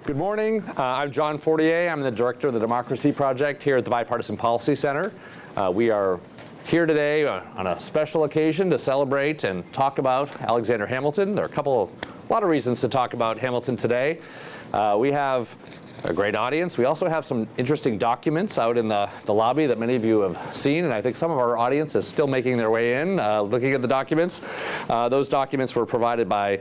Good morning. I'm John Fortier. I'm the director of the Democracy Project here at the Bipartisan Policy Center. We are here today on a special occasion to celebrate and talk about Alexander Hamilton. There are a lot of reasons to talk about Hamilton today. We have a great audience. We also have some interesting documents out in the lobby that many of you have seen, and I think some of our audience is still making their way in, looking at the documents. Those documents were provided by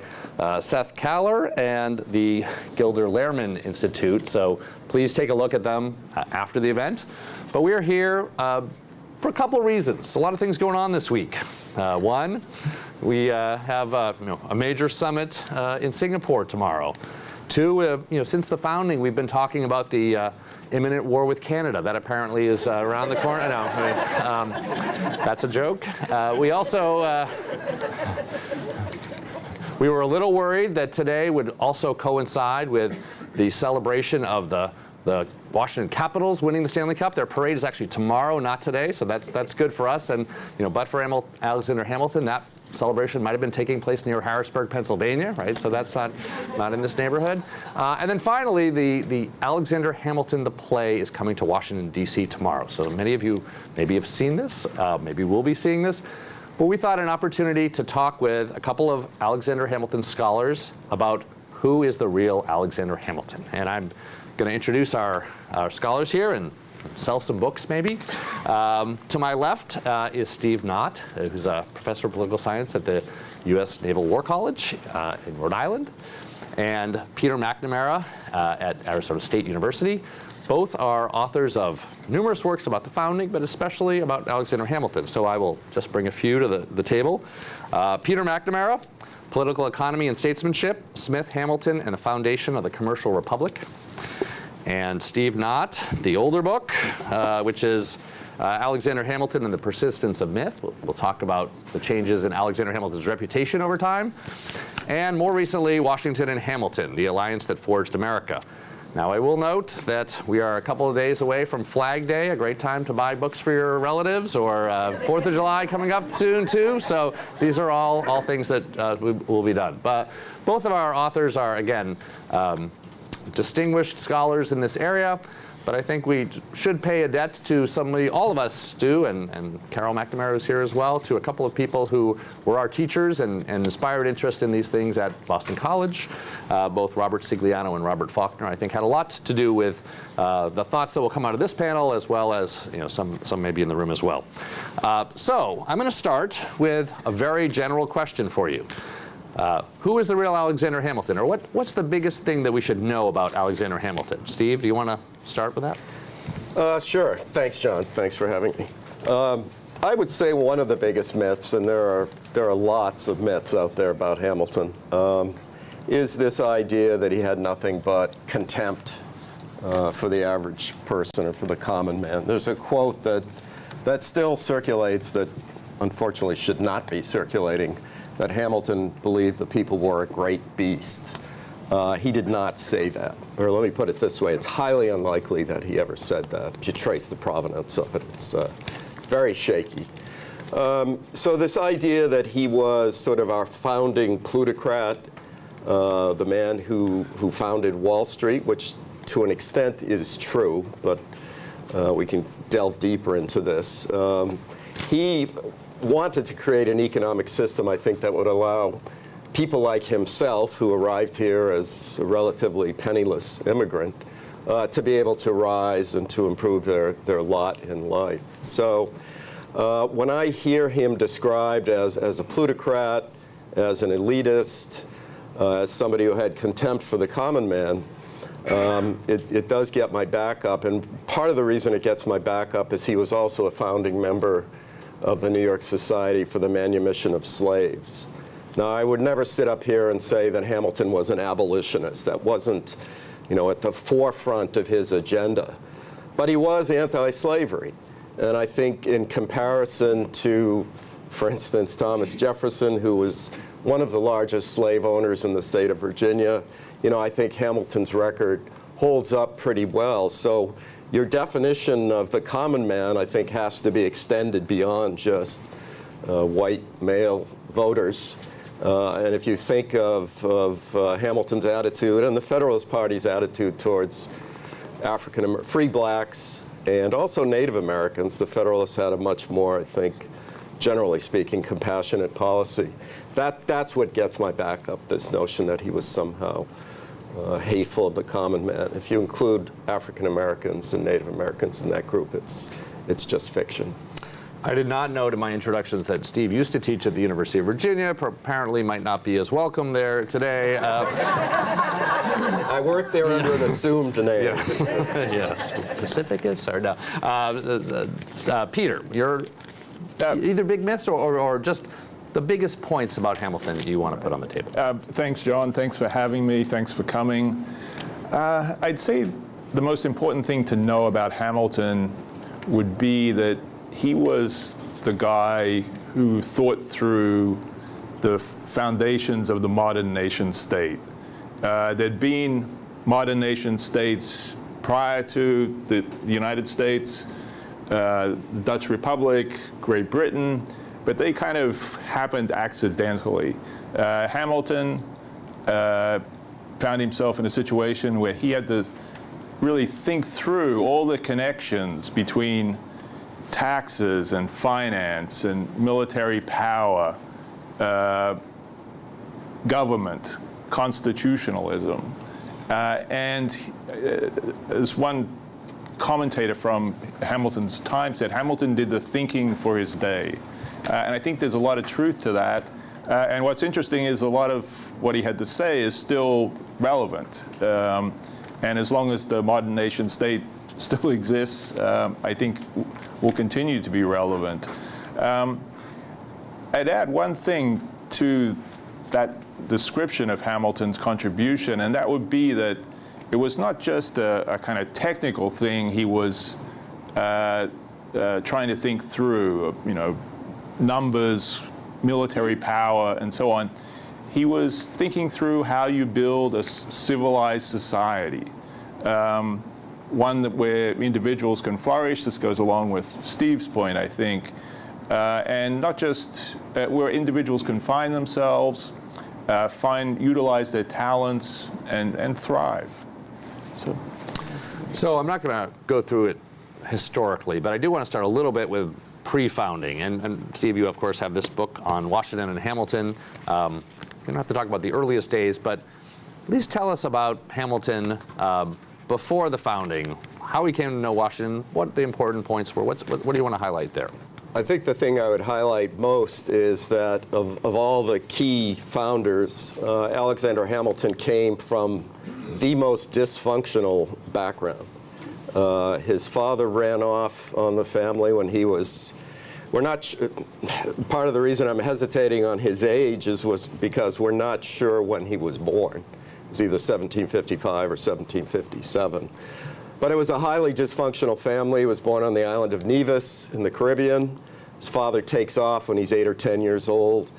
Seth Kaller and the Gilder Lehrman Institute, so please take a look at them after the event. But we're here for a couple of reasons. A lot of things going on this week. One, we have a major summit in Singapore tomorrow. Two, since the founding, we've been talking about the imminent war with Canada. That apparently is around the corner. No, that's a joke. We also, we were a little worried that today would also coincide with the celebration of the Washington Capitals winning the Stanley Cup. Their parade is actually tomorrow, not today, so that's good for us. And but for Alexander Hamilton, that celebration might have been taking place near Harrisburg, Pennsylvania, right? So that's not in this neighborhood. And then finally, the Alexander Hamilton, the play, is coming to Washington, D.C. tomorrow. So many of you maybe have seen this, maybe will be seeing this. But we thought an opportunity to talk with a couple of Alexander Hamilton scholars about who is the real Alexander Hamilton. And I'm going to introduce our scholars here and sell some books, maybe. To my left is Steve Knott, who's a professor of political science at the U.S. Naval War College in Rhode Island, and Peter McNamara at Arizona State University. Both are authors of numerous works about the founding, but especially about Alexander Hamilton. So I will just bring a few to the table. Peter McNamara, Political Economy and Statesmanship, Smith, Hamilton, and the Foundation of the Commercial Republic. And Steve Knott, the older book, which is Alexander Hamilton and the Persistence of Myth. We'll talk about the changes in Alexander Hamilton's reputation over time. And more recently, Washington and Hamilton, the alliance that forged America. Now, I will note that we are a couple of days away from Flag Day, a great time to buy books for your relatives, or 4th of July coming up soon, too. So these are all things that will be done. But both of our authors are, again, distinguished scholars in this area, but I think we should pay a debt to somebody, all of us do, and Carol McNamara is here as well, to a couple of people who were our teachers and inspired interest in these things at Boston College. Both Robert Sigliano and Robert Faulkner, I think, had a lot to do with the thoughts that will come out of this panel, as well as some maybe in the room as well. So I'm going to start with a very general question for you. Who is the real Alexander Hamilton, or what's the biggest thing that we should know about Alexander Hamilton? Steve, do you want to start with that? Sure. Thanks, John. Thanks for having me. I would say one of the biggest myths, and there are lots of myths out there about Hamilton, is this idea that he had nothing but contempt for the average person or for the common man. There's a quote that still circulates that unfortunately should not be circulating, that Hamilton believed the people were a great beast. He did not say that. Or let me put it this way, it's highly unlikely that he ever said that. If you trace the provenance of it, it's very shaky. So this idea that he was sort of our founding plutocrat, the man who founded Wall Street, which to an extent is true, but we can delve deeper into this. He wanted to create an economic system, I think, that would allow people like himself, who arrived here as a relatively penniless immigrant, to be able to rise and to improve their lot in life. So when I hear him described as a plutocrat, as an elitist, as somebody who had contempt for the common man, it does get my back up. And part of the reason it gets my back up is he was also a founding member of the New York Society for the Manumission of Slaves. Now, I would never sit up here and say that Hamilton was an abolitionist. That wasn't, at the forefront of his agenda. But he was anti-slavery. And I think in comparison to, for instance, Thomas Jefferson, who was one of the largest slave owners in the state of Virginia, I think Hamilton's record holds up pretty well. So your definition of the common man, I think, has to be extended beyond just white male voters. And if you think of Hamilton's attitude and the Federalist Party's attitude towards free blacks and also Native Americans, the Federalists had a much more, I think, generally speaking, compassionate policy. That's what gets my back up, this notion that he was somehow hateful of the common man. If you include African Americans and Native Americans in that group, it's just fiction. I did not note in my introductions that Steve used to teach at the University of Virginia. Apparently might not be as welcome there today. I worked there under an assumed name. Yeah. Yes. Pacificus or no? Peter, you're either big myths or just the biggest points about Hamilton you want to put on the table. Thanks, John. Thanks for having me. Thanks for coming. I'd say the most important thing to know about Hamilton would be that he was the guy who thought through the foundations of the modern nation state. There'd been modern nation states prior to the United States, the Dutch Republic, Great Britain, but they kind of happened accidentally. Hamilton found himself in a situation where he had to really think through all the connections between taxes and finance and military power, government, constitutionalism. And as one commentator from Hamilton's time said, Hamilton did the thinking for his day. And I think there's a lot of truth to that. And what's interesting is a lot of what he had to say is still relevant. And as long as the modern nation state still exists, I think will continue to be relevant. I'd add one thing to that description of Hamilton's contribution, and that would be that it was not just a kind of technical thing he was trying to think through, numbers, military power, and so on. He was thinking through how you build a civilized society, one where individuals can flourish. This goes along with Steve's point, I think, and not just where individuals can find themselves, utilize their talents, and thrive. So I'm not going to go through it historically, but I do want to start a little bit with pre-founding. And Steve, you of course have this book on Washington and Hamilton. We don't have to talk about the earliest days, but at least tell us about Hamilton before the founding, how he came to know Washington, what the important points were. What do you want to highlight there? I think the thing I would highlight most is that of all the key founders, Alexander Hamilton came from the most dysfunctional background. His father ran off on the family when he was, part of the reason I'm hesitating on his age was because we're not sure when he was born. It was either 1755 or 1757. But it was a highly dysfunctional family. He was born on the island of Nevis in the Caribbean. His father takes off when he's 8 or 10 years old.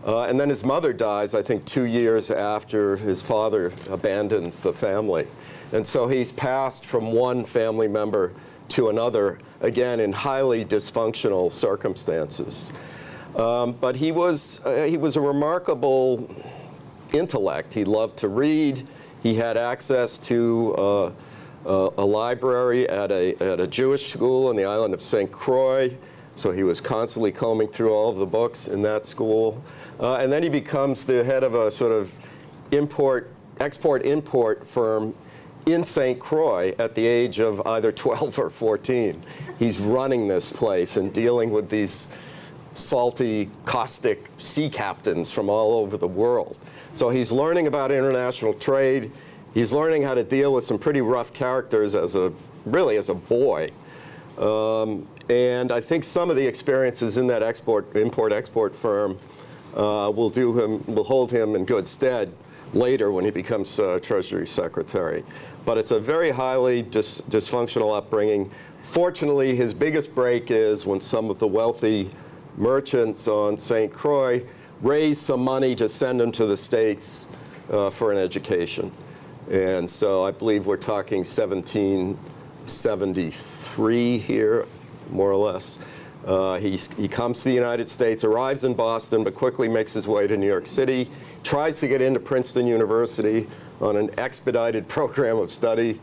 And then his mother dies, I think, 2 years after his father abandons the family. And so he's passed from one family member to another, again, in highly dysfunctional circumstances. But he was a remarkable intellect. He loved to read. He had access to a library at a Jewish school on the island of St. Croix. So he was constantly combing through all of the books in that school. And then he becomes the head of a sort of export-import firm in St. Croix at the age of either 12 or 14. He's running this place and dealing with these salty, caustic sea captains from all over the world. So he's learning about international trade. He's learning how to deal with some pretty rough characters as a boy. And I think some of the experiences in that import-export firm will hold him in good stead later when he becomes Treasury Secretary. But it's a very highly dysfunctional upbringing. Fortunately, his biggest break is when some of the wealthy merchants on St. Croix raise some money to send him to the States for an education. And so I believe we're talking 1773 here, more or less. He comes to the United States, arrives in Boston, but quickly makes his way to New York City, tries to get into Princeton University on an expedited program of study.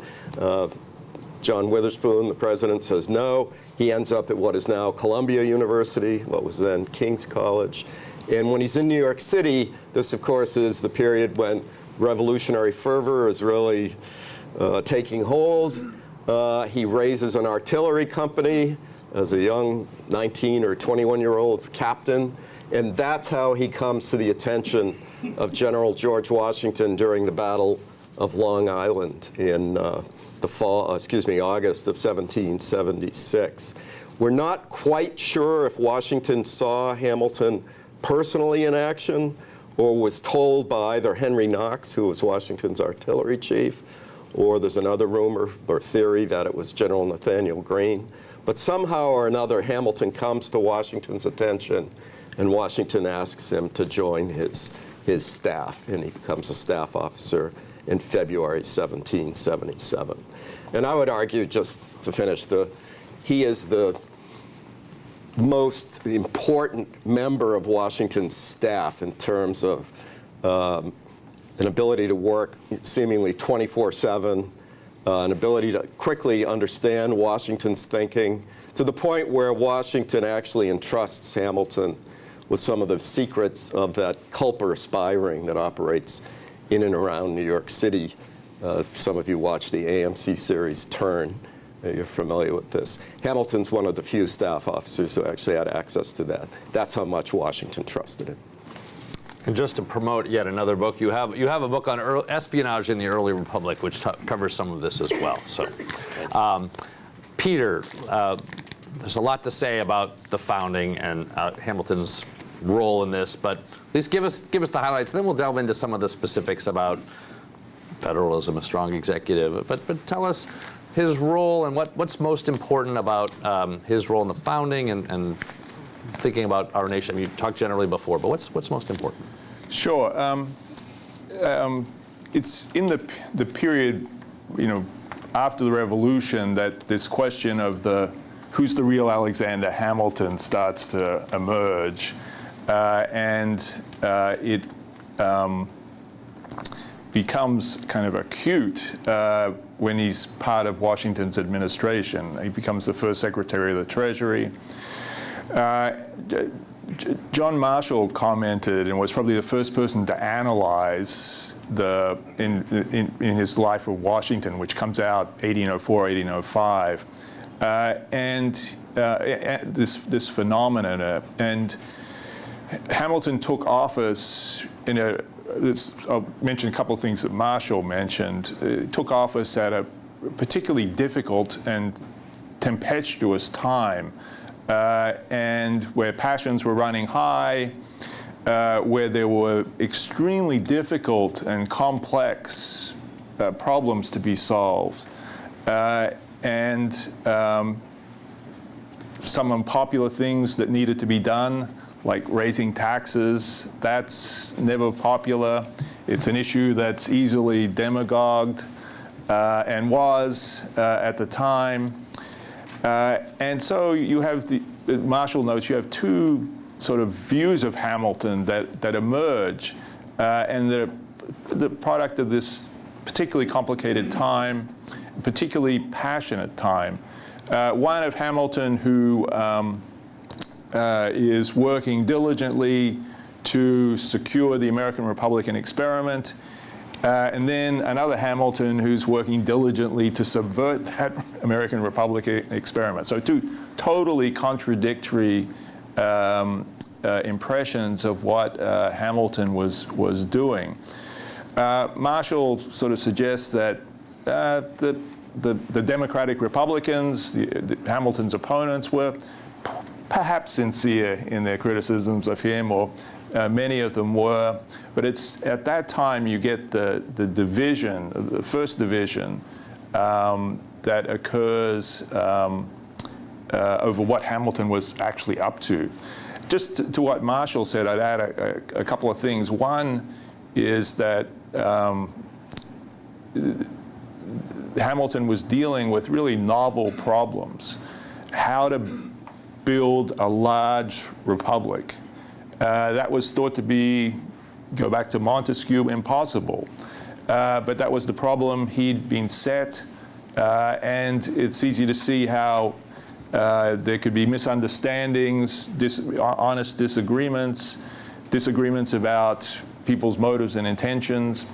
John Witherspoon, the president, says no. He ends up at what is now Columbia University, what was then King's College. And when he's in New York City, this, of course, is the period when revolutionary fervor is really taking hold. He raises an artillery company as a young 19 or 21-year-old captain. And that's how he comes to the attention of General George Washington during the Battle of Long Island in August of 1776. We're not quite sure if Washington saw Hamilton personally in action or was told by either Henry Knox, who was Washington's artillery chief, or there's another rumor or theory that it was General Nathaniel Greene. But somehow or another, Hamilton comes to Washington's attention, and Washington asks him to join his staff, and he becomes a staff officer in February 1777. And I would argue, just to finish, he is the most important member of Washington's staff in terms of an ability to work seemingly 24/7, an ability to quickly understand Washington's thinking, to the point where Washington actually entrusts Hamilton with some of the secrets of that Culper spy ring that operates in and around New York City. Some of you watched the AMC series Turn. You're familiar with this. Hamilton's one of the few staff officers who actually had access to that. That's how much Washington trusted him. And just to promote yet another book, you have a book on espionage in the early republic, which covers some of this as well. So, Peter, there's a lot to say about the founding and Hamilton's role in this, but at least give us the highlights. Then we'll delve into some of the specifics about federalism, a strong executive. But tell us his role and what's most important about his role in the founding and thinking about our nation. You talked generally before, but what's most important? Sure. It's in the period, after the Revolution that this question of who's the real Alexander Hamilton starts to emerge, and it becomes kind of acute when he's part of Washington's administration. He becomes the first Secretary of the Treasury. John Marshall commented and was probably the first person to analyze in his Life of Washington, which comes out 1804, 1805, and this phenomenon. And Hamilton took office I'll mention a couple of things that Marshall mentioned. Took office at a particularly difficult and tempestuous time, and where passions were running high, where there were extremely difficult and complex problems to be solved, and some unpopular things that needed to be done, like raising taxes. That's never popular. It's an issue that's easily demagogued, and was at the time. And so you have Marshall notes, you have two sort of views of Hamilton that emerge, and they're the product of this particularly complicated time, particularly passionate time. One of Hamilton who is working diligently to secure the American Republican experiment, and then another Hamilton who's working diligently to subvert that American Republican experiment. So two totally contradictory impressions of what Hamilton was doing. Marshall sort of suggests that the Democratic Republicans, Hamilton's opponents, were perhaps sincere in their criticisms of him, or many of them were. But it's at that time you get the division, the first division that occurs over what Hamilton was actually up to. Just to what Marshall said, I'd add a couple of things. One is that Hamilton was dealing with really novel problems. How to build a large republic. That was thought to be, go back to Montesquieu, impossible. But that was the problem. He'd been set, and it's easy to see how there could be misunderstandings, honest disagreements, disagreements about people's motives and intentions.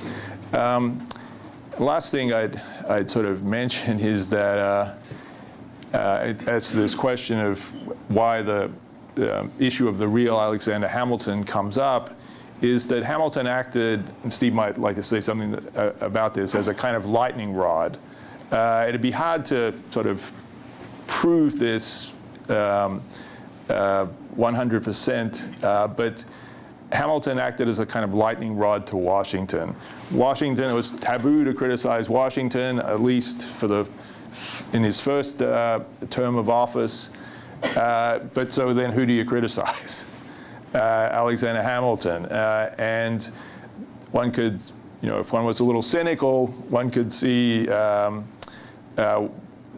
Last thing I'd sort of mention is that as to this question of why the issue of the real Alexander Hamilton comes up, is that Hamilton acted, and Steve might like to say something about this, as a kind of lightning rod. It'd be hard to sort of prove this 100%, but Hamilton acted as a kind of lightning rod to Washington. Washington, it was taboo to criticize Washington, at least in his first term of office. But so then who do you criticize? Alexander Hamilton. And one could, if one was a little cynical, one could see, to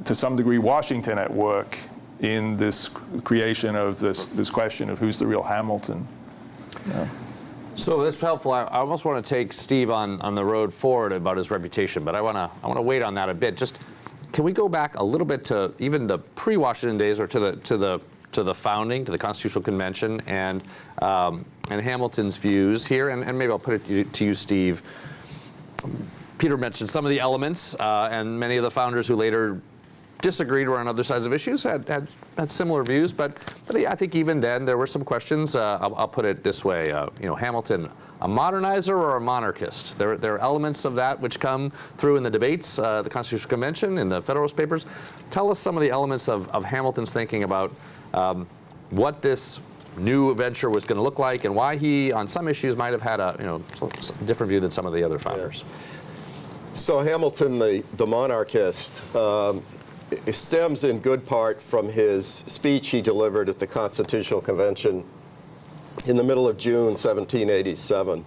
some degree, Washington at work in this creation of this question of who's the real Hamilton. Yeah. So that's helpful. I almost want to take Steve on the road forward about his reputation, but I want to wait on that a bit. Just can we go back a little bit to even the pre-Washington days, or to the founding, to the Constitutional Convention, and Hamilton's views here, and maybe I'll put it to you, Steve. Peter mentioned some of the elements, and many of the founders who later disagreed or on other sides of issues had similar views, but I think even then there were some questions. I'll put it this way: Hamilton, a modernizer or a monarchist? There are elements of that which come through in the debates, the Constitutional Convention, in the Federalist Papers. Tell us some of the elements of Hamilton's thinking about what this new venture was going to look like, and why he, on some issues, might have had a different view than some of the other founders. Yeah. So Hamilton, the monarchist, it stems in good part from his speech he delivered at the Constitutional Convention in the middle of June 1787.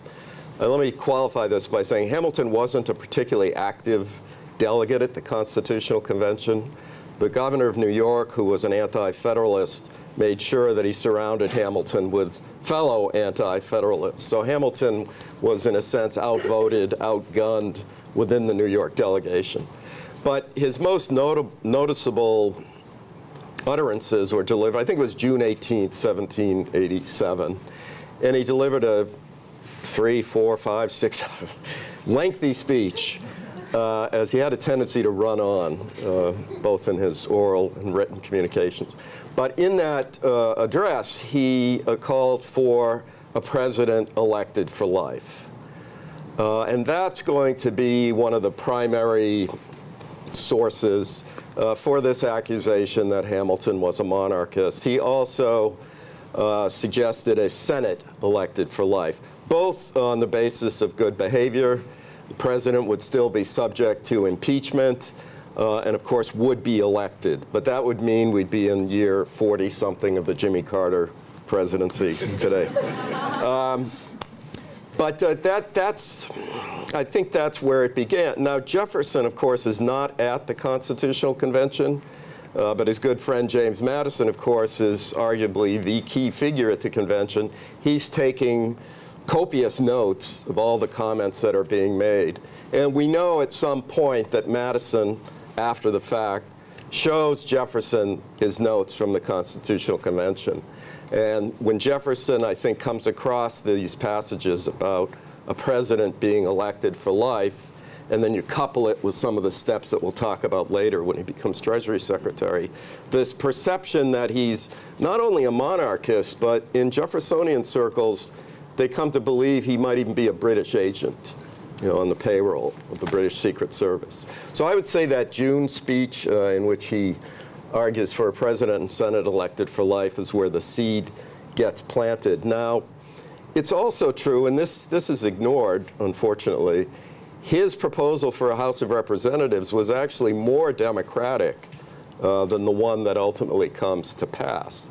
Let me qualify this by saying Hamilton wasn't a particularly active delegate at the Constitutional Convention. The governor of New York, who was an anti-federalist, made sure that he surrounded Hamilton with fellow anti-federalists. So Hamilton was, in a sense, outvoted, outgunned within the New York delegation. But his most noticeable utterances were delivered, I think it was June 18th, 1787. And he delivered a 3, 4, 5, 6 lengthy speech, as he had a tendency to run on, both in his oral and written communications. But in that address, he called for a president elected for life. And that's going to be one of the primary sources for this accusation that Hamilton was a monarchist. He also suggested a Senate elected for life, both on the basis of good behavior. The president would still be subject to impeachment, and of course would be elected. But that would mean we'd be in year 40-something of the Jimmy Carter presidency today. But I think that's where it began. Now, Jefferson, of course, is not at the Constitutional Convention, but his good friend James Madison, of course, is arguably the key figure at the convention. He's taking copious notes of all the comments that are being made. And we know at some point that Madison, after the fact, shows Jefferson his notes from the Constitutional Convention. And when Jefferson, I think, comes across these passages about a president being elected for life, and then you couple it with some of the steps that we'll talk about later when he becomes Treasury Secretary, this perception that he's not only a monarchist, but in Jeffersonian circles, they come to believe he might even be a British agent, on the payroll of the British Secret Service. So I would say that June speech in which he argues for a president and Senate elected for life is where the seed gets planted. Now, it's also true, and this is ignored, unfortunately, his proposal for a House of Representatives was actually more democratic than the one that ultimately comes to pass.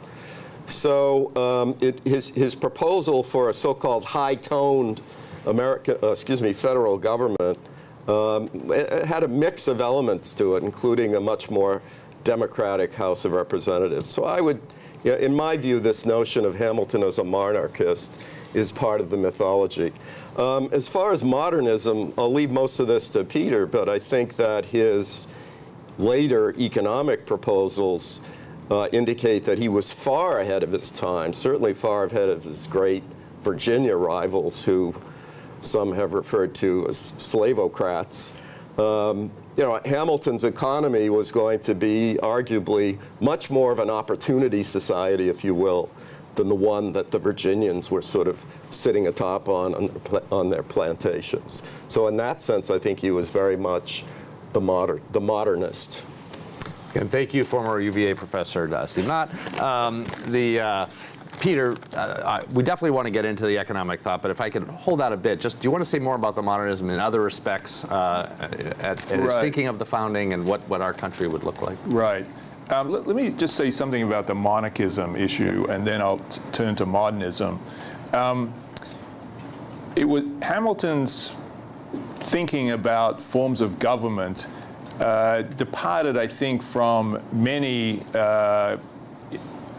So his proposal for a so-called high-toned federal government had a mix of elements to it, including a much more Democratic House of Representatives. So I would, in my view, this notion of Hamilton as a monarchist is part of the mythology. As far as modernism, I'll leave most of this to Peter, but I think that his later economic proposals indicate that he was far ahead of his time, certainly far ahead of his great Virginia rivals, who some have referred to as slavocrats. Hamilton's economy was going to be arguably much more of an opportunity society, if you will, than the one that the Virginians were sort of sitting atop on their plantations. So in that sense, I think he was very much the modernist. And thank you, former UVA professor Steve Knott. Peter, we definitely want to get into the economic thought, but if I could hold out a bit, just do you want to say more about the modernism in other respects at his thinking of the founding and what our country would look like? Right. Let me just say something about the monarchism issue, and then I'll turn to modernism. It was Hamilton's thinking about forms of government departed, I think, from many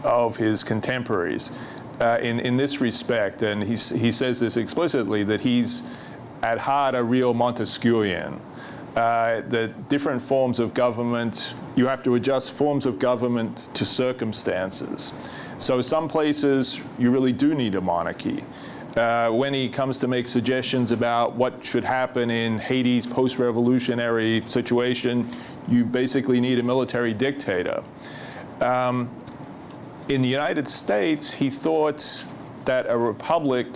of his contemporaries in this respect, and he says this explicitly, that he's at heart a real Montesquieuian. The different forms of government, you have to adjust forms of government to circumstances. So some places you really do need a monarchy. When he comes to make suggestions about what should happen in Haiti's post-revolutionary situation, you basically need a military dictator. In the United States, he thought that a republic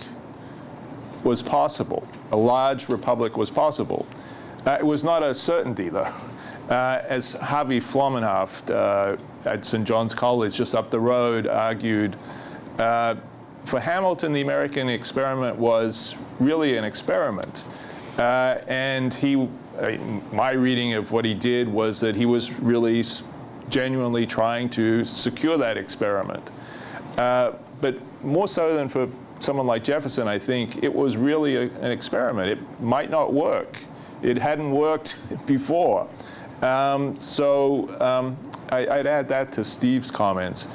was possible. A large republic was possible. It was not a certainty, though. As Harvey Flommenhoft at St. John's College just up the road argued, for Hamilton, the American experiment was really an experiment. And my reading of what he did was that he was really genuinely trying to secure that experiment. But more so than for someone like Jefferson, I think it was really an experiment. It might not work. It hadn't worked before. So I'd add that to Steve's comments.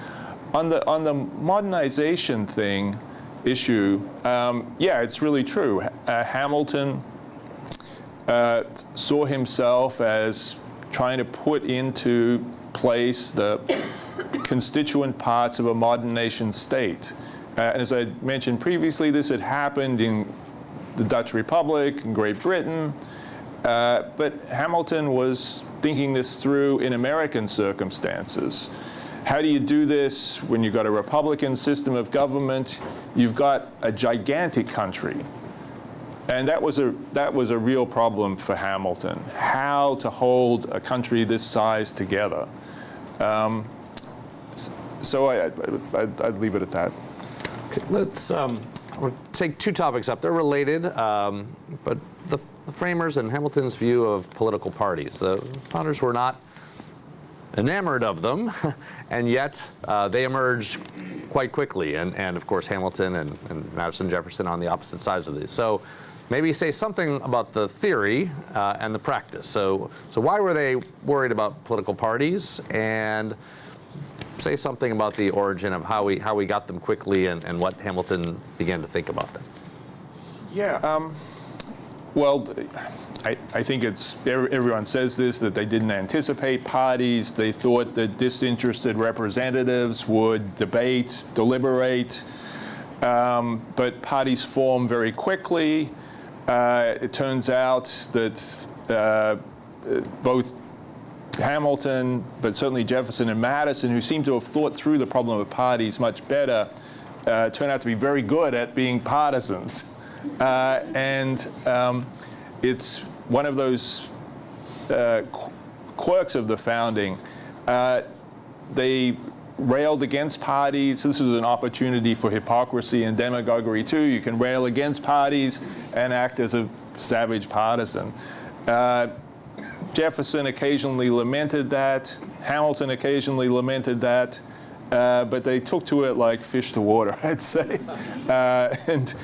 On the modernization issue, yeah, it's really true. Hamilton saw himself as trying to put into place the constituent parts of a modern nation state. And as I mentioned previously, this had happened in the Dutch Republic, in Great Britain, but Hamilton was thinking this through in American circumstances. How do you do this when you've got a Republican system of government? You've got a gigantic country. And that was a real problem for Hamilton, how to hold a country this size together. So I'd leave it at that. Okay, let's we'll take two topics up. They're related, but the framers and Hamilton's view of political parties. The founders were not enamored of them, and yet they emerged quite quickly. And of course, Hamilton and Madison, Jefferson on the opposite sides of these. So maybe say something about the theory and the practice. So why were they worried about political parties, and say something about the origin of how we got them quickly and what Hamilton began to think about them. Yeah. Well, I think everyone says this, that they didn't anticipate parties. They thought that disinterested representatives would debate, deliberate, but parties form very quickly. It turns out that both Hamilton, but certainly Jefferson and Madison, who seem to have thought through the problem of parties much better, turn out to be very good at being partisans. And it's one of those quirks of the founding. They railed against parties. This was an opportunity for hypocrisy and demagoguery too. You can rail against parties and act as a savage partisan. Jefferson occasionally lamented that. Hamilton occasionally lamented that. But they took to it like fish to water, I'd say. And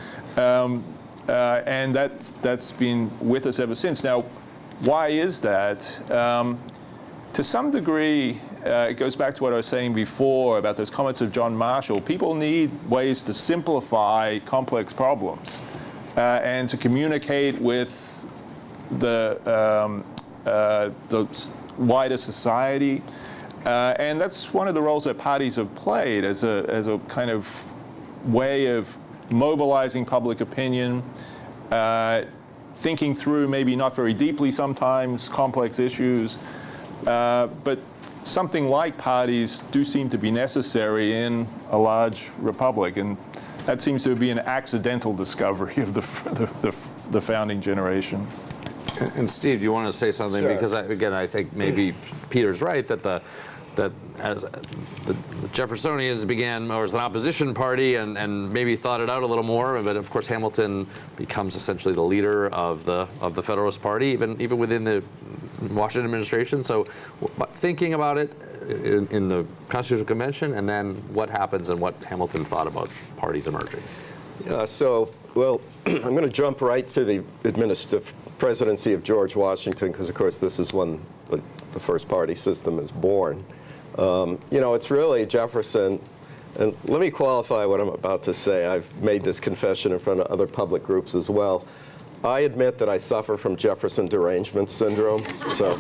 that's been with us ever since. Now, why is that? To some degree, it goes back to what I was saying before about those comments of John Marshall. People need ways to simplify complex problems and to communicate with the wider society. And that's one of the roles that parties have played as a kind of way of mobilizing public opinion, thinking through maybe not very deeply sometimes complex issues, but something like parties do seem to be necessary in a large republic, and that seems to be an accidental discovery of the founding generation. And Steve, do you want to say something? Sure. Because I think maybe Peter's right that as the Jeffersonians began more as an opposition party and maybe thought it out a little more, but of course Hamilton becomes essentially the leader of the Federalist Party, even within the Washington administration. So thinking about it in the Constitutional Convention, and then what happens and what Hamilton thought about parties emerging. Yeah, I'm going to jump right to the presidency of George Washington, because of course this is when the first party system is born. It's really Jefferson, and let me qualify what I'm about to say. I've made this confession in front of other public groups as well. I admit that I suffer from Jefferson derangement syndrome, so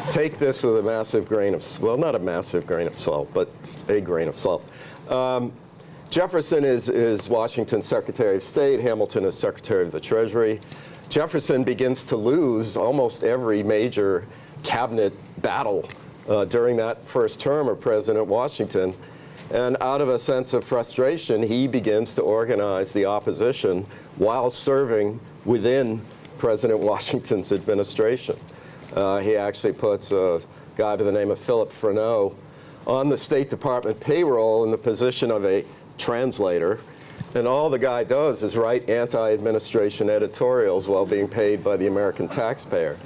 take this with a massive grain of, well, not a massive grain of salt, but a grain of salt. Jefferson is Washington's Secretary of State. Hamilton is Secretary of the Treasury. Jefferson begins to lose almost every major cabinet battle during that first term of President Washington. And out of a sense of frustration, he begins to organize the opposition while serving within President Washington's administration. He actually puts a guy by the name of Philip Freneau on the State Department payroll in the position of a translator. And all the guy does is write anti-administration editorials while being paid by the American taxpayer.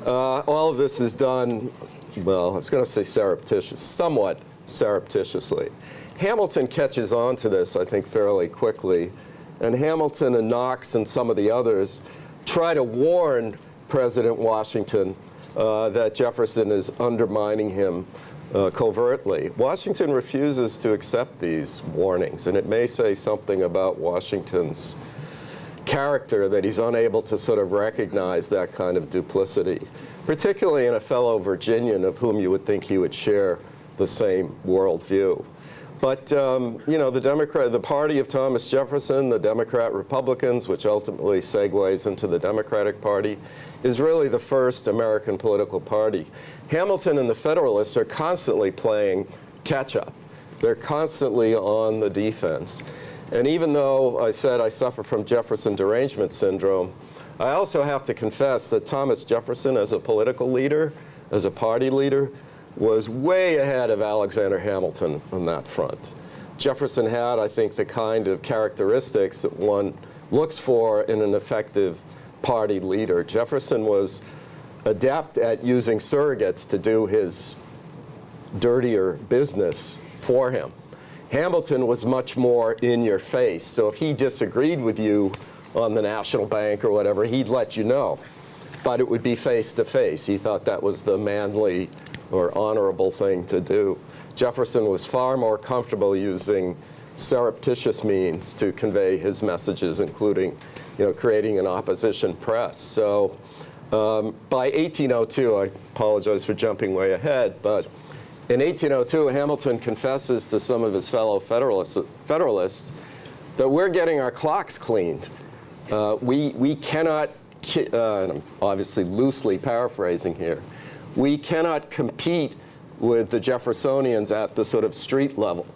All of this is done, well, I was going to say somewhat surreptitiously. Hamilton catches on to this, I think, fairly quickly. And Hamilton and Knox and some of the others try to warn President Washington that Jefferson is undermining him covertly. Washington refuses to accept these warnings, and it may say something about Washington's character that he's unable to sort of recognize that kind of duplicity, particularly in a fellow Virginian of whom you would think he would share the same worldview. But the party of Thomas Jefferson, the Democrat Republicans, which ultimately segues into the Democratic Party, is really the first American political party. Hamilton and the Federalists are constantly playing catch-up. They're constantly on the defense. And even though I said I suffer from Jefferson derangement syndrome, I also have to confess that Thomas Jefferson, as a political leader, as a party leader, was way ahead of Alexander Hamilton on that front. Jefferson had, I think, the kind of characteristics that one looks for in an effective party leader. Jefferson was adept at using surrogates to do his dirtier business for him. Hamilton was much more in your face. So if he disagreed with you on the National Bank or whatever, he'd let you know. But it would be face to face. He thought that was the manly or honorable thing to do. Jefferson was far more comfortable using surreptitious means to convey his messages, including, creating an opposition press. So by 1802, I apologize for jumping way ahead, but in 1802, Hamilton confesses to some of his fellow Federalists that we're getting our clocks cleaned. We cannot, and I'm obviously loosely paraphrasing here, we cannot compete with the Jeffersonians at the sort of street level.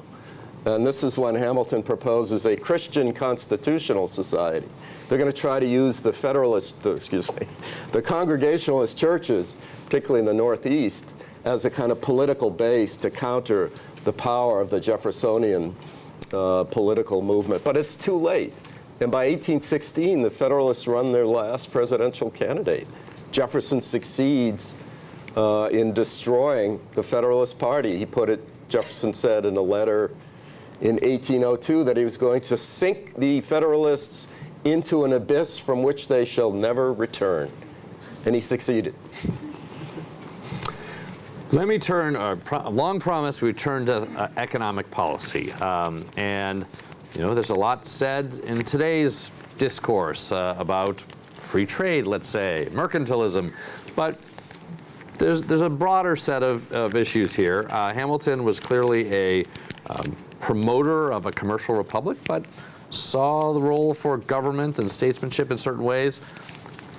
And this is when Hamilton proposes a Christian constitutional society. They're going to try to use the the Congregationalist churches, particularly in the Northeast, as a kind of political base to counter the power of the Jeffersonian political movement. But it's too late. And by 1816, the Federalists run their last presidential candidate. Jefferson succeeds in destroying the Federalist Party. Jefferson said in a letter in 1802 that he was going to sink the Federalists into an abyss from which they shall never return. And he succeeded. Let me turn, long promise, we turn to economic policy. And, there's a lot said in today's discourse about free trade, let's say, mercantilism. But there's a broader set of issues here. Hamilton was clearly a promoter of a commercial republic, but saw the role for government and statesmanship in certain ways.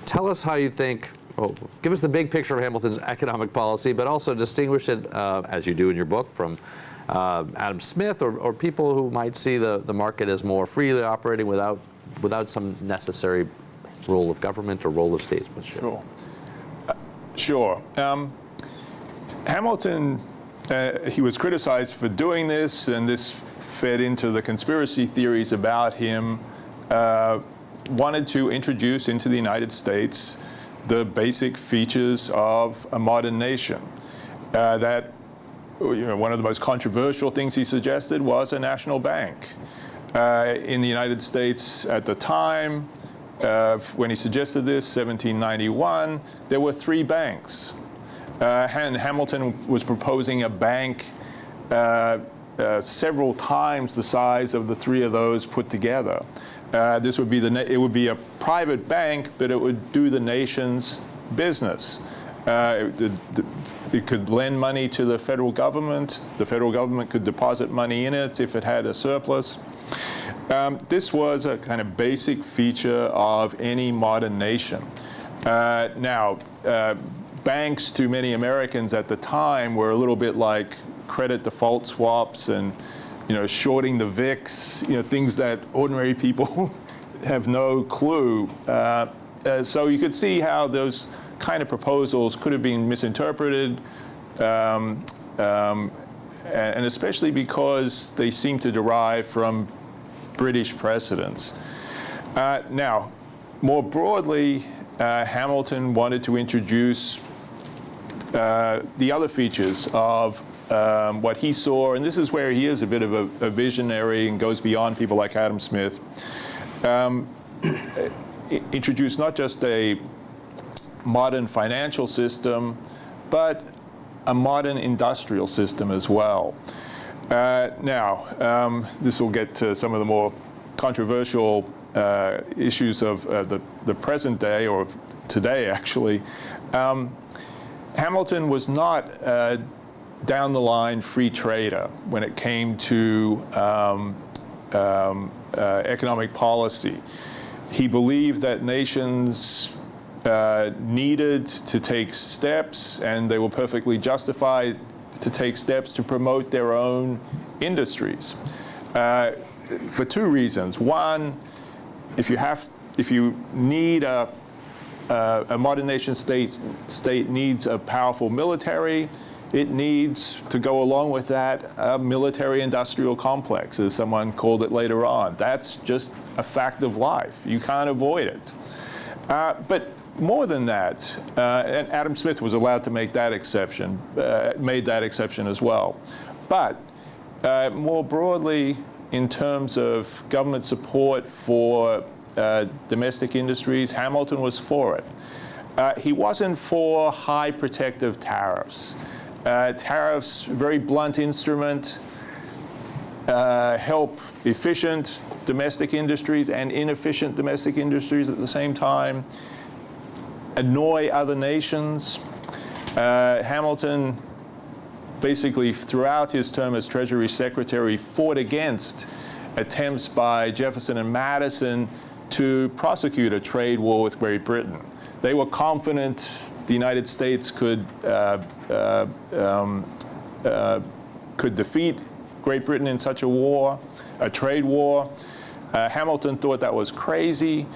Tell us how you think, give us the big picture of Hamilton's economic policy, but also distinguish it, as you do in your book, from Adam Smith or people who might see the market as more freely operating without some necessary role of government or role of statesmanship. Sure. Hamilton, he was criticized for doing this, and this fed into the conspiracy theories about him, wanted to introduce into the United States the basic features of a modern nation. One of the most controversial things he suggested was a national bank. In the United States at the time, when he suggested this, 1791, there were 3 banks. And Hamilton was proposing a bank several times the size of the 3 of those put together. This would be it would be a private bank, but it would do the nation's business. It could lend money to the federal government. The federal government could deposit money in it if it had a surplus. This was a kind of basic feature of any modern nation. Now, banks to many Americans at the time were a little bit like credit default swaps and shorting the VIX, things that ordinary people have no clue. So you could see how those kind of proposals could have been misinterpreted, and especially because they seem to derive from British precedents. Now, more broadly, Hamilton wanted to introduce the other features of what he saw, and this is where he is a bit of a visionary and goes beyond people like Adam Smith. Introduced not just a modern financial system, but a modern industrial system as well. Now, this will get to some of the more controversial issues of the present day, or today actually. Hamilton was not down the line free trader when it came to economic policy. He believed that nations needed to take steps, and they were perfectly justified to take steps to promote their own industries for 2 reasons. One, if you need a modern nation state needs a powerful military. It needs, to go along with that, a military-industrial complex, as someone called it later on. That's just a fact of life. You can't avoid it. But more than that, and Adam Smith was allowed to make that exception, made that exception as well. But more broadly, in terms of government support for domestic industries, Hamilton was for it. He wasn't for high protective tariffs. Tariffs, very blunt instrument, help efficient domestic industries and inefficient domestic industries at the same time, annoy other nations. Hamilton basically, throughout his term as Treasury Secretary, fought against attempts by Jefferson and Madison to prosecute a trade war with Great Britain. They were confident the United States could defeat Great Britain in such a war, a trade war. Hamilton thought that was crazy.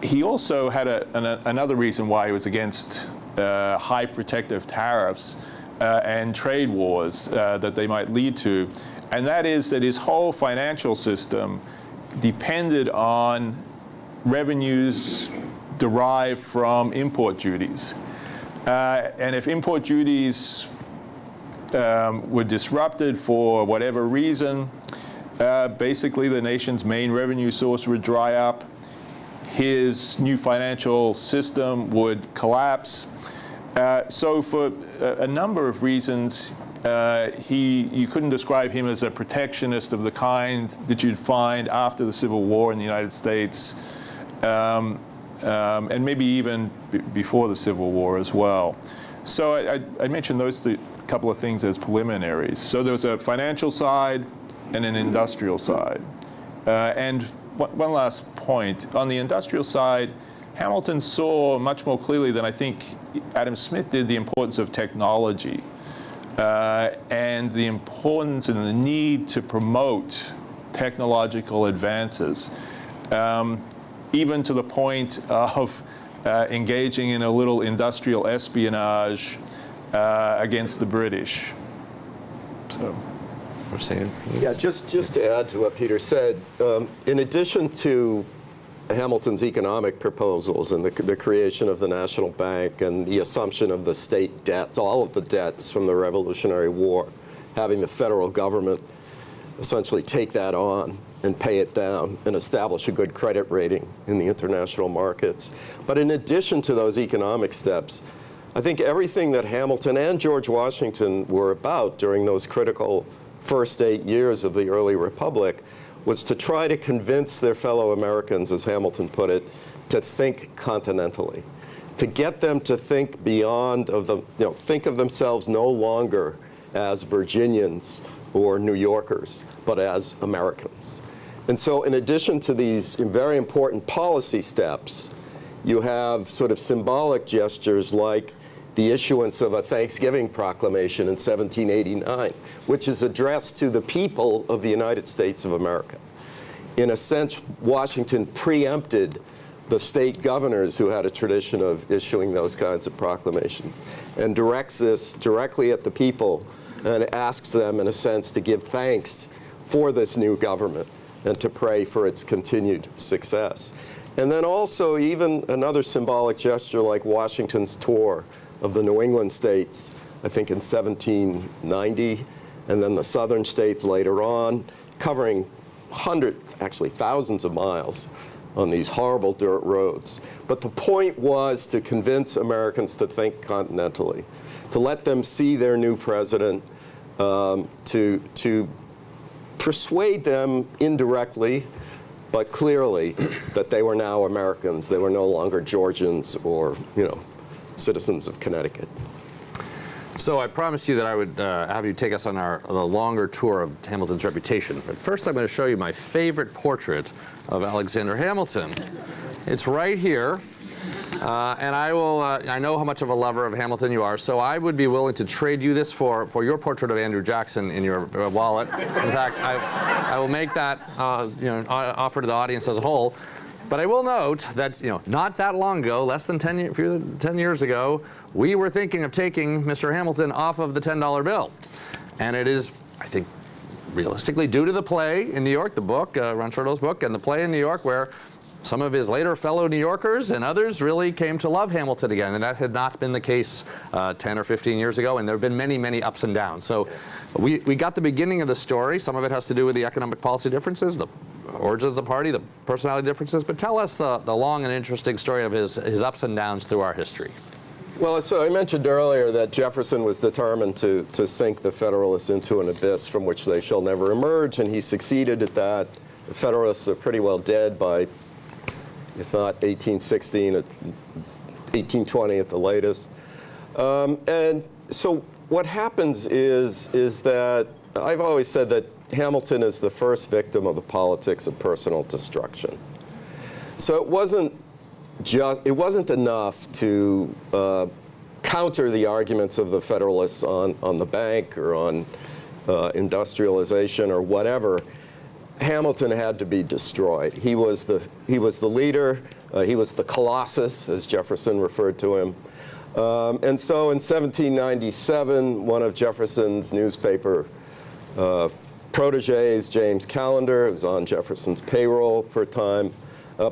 He also had another reason why he was against high protective tariffs and trade wars that they might lead to, and that is that his whole financial system depended on revenues derived from import duties. And if import duties were disrupted for whatever reason, basically the nation's main revenue source would dry up. His new financial system would collapse. So for a number of reasons, you couldn't describe him as a protectionist of the kind that you'd find after the Civil War in the United States, and maybe even before the Civil War as well. So I mentioned those couple of things as preliminaries. So there was a financial side and an industrial side. And one last point. On the industrial side, Hamilton saw much more clearly than I think Adam Smith did the importance of technology and the importance and the need to promote technological advances, even to the point of engaging in a little industrial espionage against the British. So, we're saying. Yeah, just to add to what Peter said, in addition to Hamilton's economic proposals and the creation of the National Bank and the assumption of the state debts, all of the debts from the Revolutionary War, having the federal government essentially take that on and pay it down and establish a good credit rating in the international markets. But in addition to those economic steps, I think everything that Hamilton and George Washington were about during those critical first 8 years of the early republic was to try to convince their fellow Americans, as Hamilton put it, to think continentally, to get them to think beyond think of themselves no longer as Virginians or New Yorkers, but as Americans. And so in addition to these very important policy steps, you have sort of symbolic gestures like the issuance of a Thanksgiving proclamation in 1789, which is addressed to the people of the United States of America. In a sense, Washington preempted the state governors who had a tradition of issuing those kinds of proclamations and directs this directly at the people and asks them, in a sense, to give thanks for this new government and to pray for its continued success. And then also even another symbolic gesture like Washington's tour of the New England states, I think in 1790, and then the southern states later on, covering thousands of miles on these horrible dirt roads. But the point was to convince Americans to think continentally, to let them see their new president, to persuade them indirectly, but clearly that they were now Americans. They were no longer Georgians or, citizens of Connecticut. So I promised you that I would have you take us on the longer tour of Hamilton's reputation. But first I'm going to show you my favorite portrait of Alexander Hamilton. It's right here. And I know how much of a lover of Hamilton you are, so I would be willing to trade you this for your portrait of Andrew Jackson in your wallet. In fact, I will make that offer to the audience as a whole. But I will note that not that long ago, less than 10 years ago, we were thinking of taking Mr. Hamilton off of the $10 bill. And it is, I think, realistically due to the play in New York, the book, Ron Chertow's book, and the play in New York where some of his later fellow New Yorkers and others really came to love Hamilton again, and that had not been the case 10 or 15 years ago, and there have been many, many ups and downs. So we got the beginning of the story. Some of it has to do with the economic policy differences, the origins of the party, the personality differences, but tell us the long and interesting story of his ups and downs through our history. Well, so I mentioned earlier that Jefferson was determined to sink the Federalists into an abyss from which they shall never emerge, and he succeeded at that. The Federalists are pretty well dead by, if not 1816, 1820 at the latest. And so what happens is that I've always said that Hamilton is the first victim of the politics of personal destruction. So it wasn't enough to counter the arguments of the Federalists on the bank or on industrialization or whatever. Hamilton had to be destroyed. He was the leader. He was the Colossus, as Jefferson referred to him. And so in 1797, one of Jefferson's newspaper proteges, James Callender, who was on Jefferson's payroll for a time,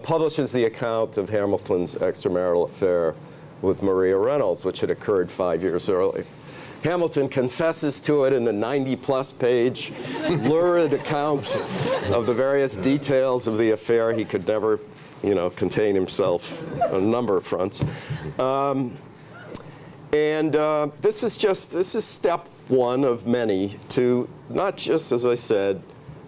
publishes the account of Hamilton's extramarital affair with Maria Reynolds, which had occurred 5 years earlier. Hamilton confesses to it in a 90-plus page, lurid account of the various details of the affair. He could never, contain himself on a number of fronts. And this is step one of many to not just, as I said,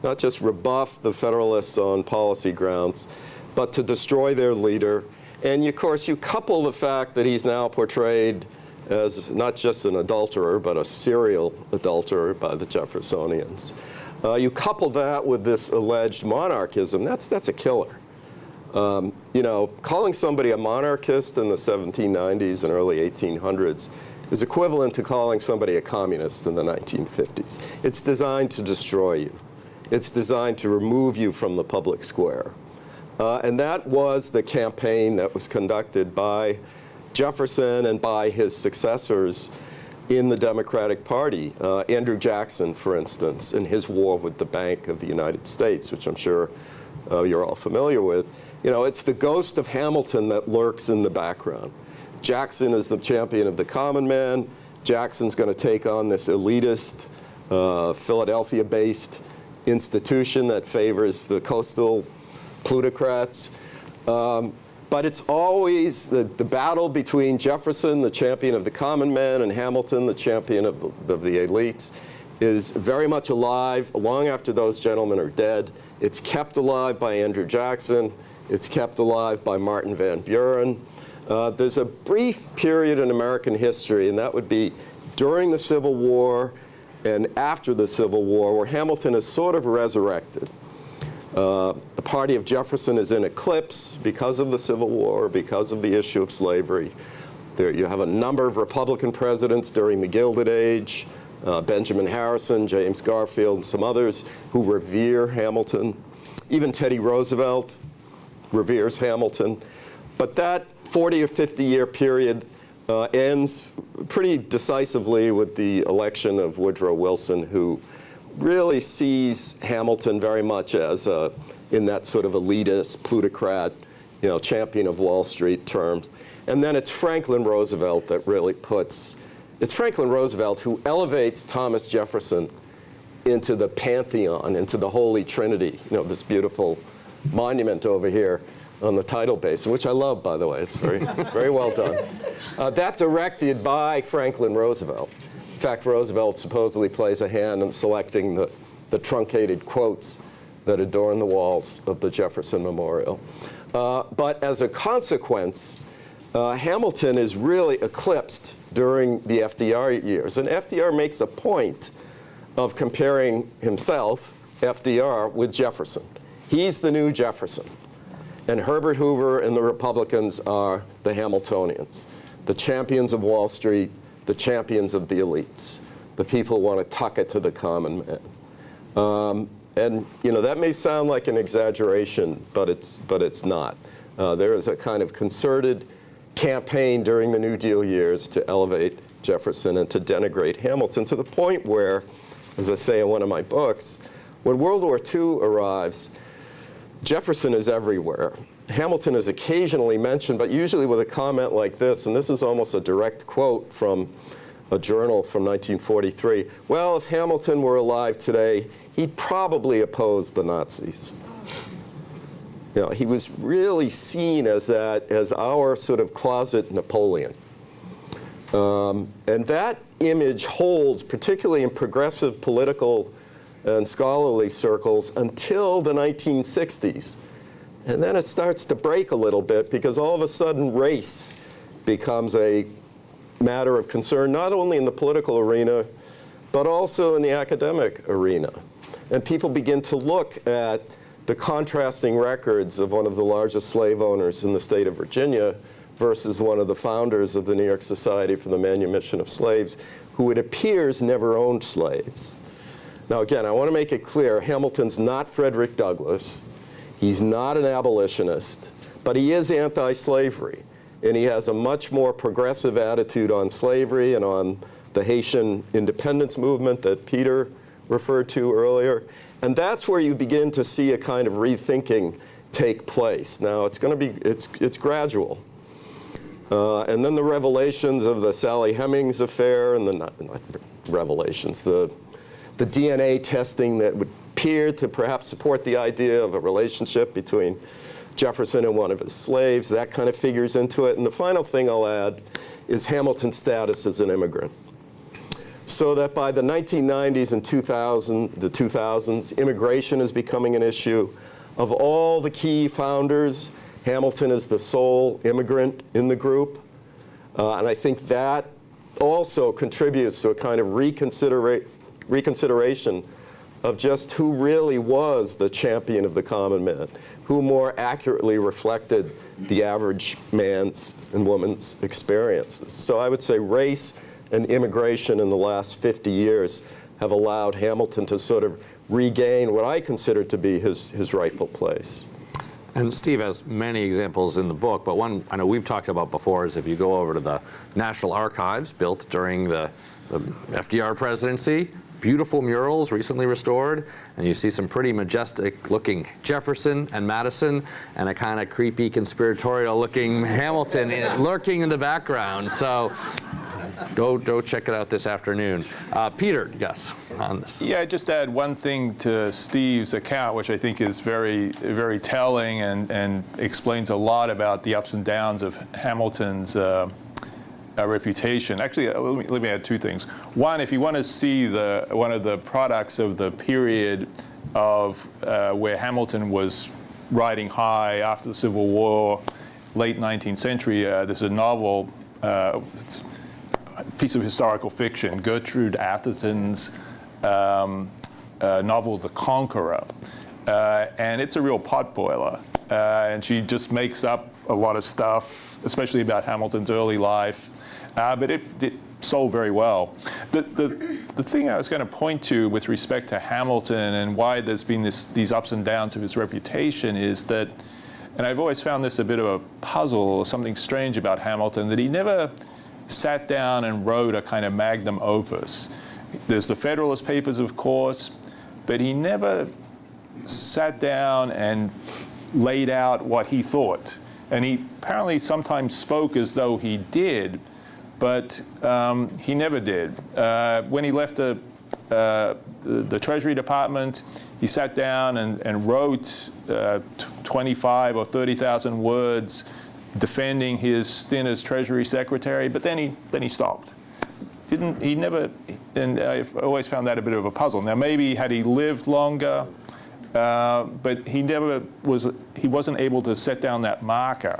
not just rebuff the Federalists on policy grounds, but to destroy their leader. And of course, you couple the fact that he's now portrayed as not just an adulterer, but a serial adulterer by the Jeffersonians. You couple that with this alleged monarchism, that's a killer. You know, calling somebody a monarchist in the 1790s and early 1800s is equivalent to calling somebody a communist in the 1950s. It's designed to destroy you. It's designed to remove you from the public square. And that was the campaign that was conducted by Jefferson and by his successors in the Democratic Party. Andrew Jackson, for instance, in his war with the Bank of the United States, which I'm sure you're all familiar with. You know, it's the ghost of Hamilton that lurks in the background. Jackson is the champion of the common man. Jackson's going to take on this elitist, Philadelphia-based institution that favors the coastal plutocrats. But it's always the battle between Jefferson, the champion of the common man, and Hamilton, the champion of the elites, is very much alive long after those gentlemen are dead. It's kept alive by Andrew Jackson. It's kept alive by Martin Van Buren. There's a brief period in American history, and that would be during the Civil War and after the Civil War, where Hamilton is sort of resurrected. The party of Jefferson is in eclipse because of the Civil War, because of the issue of slavery. There you have a number of Republican presidents during the Gilded Age, Benjamin Harrison, James Garfield, and some others who revere Hamilton. Even Teddy Roosevelt reveres Hamilton. But that 40 or 50-year period ends pretty decisively with the election of Woodrow Wilson, who really sees Hamilton very much as in that sort of elitist, plutocrat, you know, champion of Wall Street terms. And then it's Franklin Roosevelt that really it's Franklin Roosevelt who elevates Thomas Jefferson into the pantheon, into the Holy Trinity, you know, this beautiful monument over here on the tidal basin, which I love, by the way. It's very, very well done. That's erected by Franklin Roosevelt. In fact, Roosevelt supposedly plays a hand in selecting the truncated quotes that adorn the walls of the Jefferson Memorial. But as a consequence, Hamilton is really eclipsed during the FDR years. And FDR makes a point of comparing himself, FDR, with Jefferson. He's the new Jefferson. And Herbert Hoover and the Republicans are the Hamiltonians, the champions of Wall Street, the champions of the elites, the people who want to tuck it to the common man. And you know, that may sound like an exaggeration, but it's not. There is a kind of concerted campaign during the New Deal years to elevate Jefferson and to denigrate Hamilton, to the point where, as I say in one of my books, when World War II arrives, Jefferson is everywhere. Hamilton is occasionally mentioned, but usually with a comment like this, and this is almost a direct quote from a journal from 1943. Well, if Hamilton were alive today, he'd probably oppose the Nazis. You know, he was really seen as our sort of closet Napoleon. And that image holds, particularly in progressive political and scholarly circles, until the 1960s. And then it starts to break a little bit because all of a sudden race becomes a matter of concern, not only in the political arena, but also in the academic arena. And people begin to look at the contrasting records of one of the largest slave owners in the state of Virginia versus one of the founders of the New York Society for the Manumission of Slaves, who it appears never owned slaves. Now again, I want to make it clear, Hamilton's not Frederick Douglass. He's not an abolitionist, but he is anti-slavery. And he has a much more progressive attitude on slavery and on the Haitian independence movement that Peter referred to earlier. And that's where you begin to see a kind of rethinking take place. Now, it's going to be, it's gradual. And then the revelations of the Sally Hemings affair and not revelations, the DNA testing that would appear to perhaps support the idea of a relationship between Jefferson and one of his slaves, that kind of figures into it. And the final thing I'll add is Hamilton's status as an immigrant. So that by the 1990s and the 2000s, immigration is becoming an issue. Of all the key founders, Hamilton is the sole immigrant in the group. And I think that also contributes to a kind of reconsideration of just who really was the champion of the common man, who more accurately reflected the average man's and woman's experiences. So I would say race and immigration in the last 50 years have allowed Hamilton to sort of regain what I consider to be his rightful place. And Steve has many examples in the book, but one I know we've talked about before is if you go over to the National Archives built during the FDR presidency, beautiful murals recently restored, and you see some pretty majestic looking Jefferson and Madison and a kind of creepy conspiratorial looking Hamilton lurking in the background. So go check it out this afternoon. Peter, yes, on this. Yeah, just add one thing to Steve's account, which I think is very, very telling and explains a lot about the ups and downs of Hamilton's reputation. Actually, let me add two things. One, if you want to see one of the products of the period of where Hamilton was riding high after the Civil War, late 19th century, there's a novel, it's a piece of historical fiction, Gertrude Atherton's novel, The Conqueror. And it's a real potboiler. And she just makes up a lot of stuff, especially about Hamilton's early life. But it sold very well. The thing I was going to point to with respect to Hamilton and why there's been these ups and downs of his reputation is that, and I've always found this a bit of a puzzle or something strange about Hamilton, that he never sat down and wrote a kind of magnum opus. There's the Federalist Papers, of course, but he never sat down and laid out what he thought. And he apparently sometimes spoke as though he did, but he never did. When he left the Treasury Department, he sat down and wrote 25 or 30,000 words defending his stint as Treasury Secretary, but then he stopped. He never, and I've always found that a bit of a puzzle. Now maybe had he lived longer, but he wasn't able to set down that marker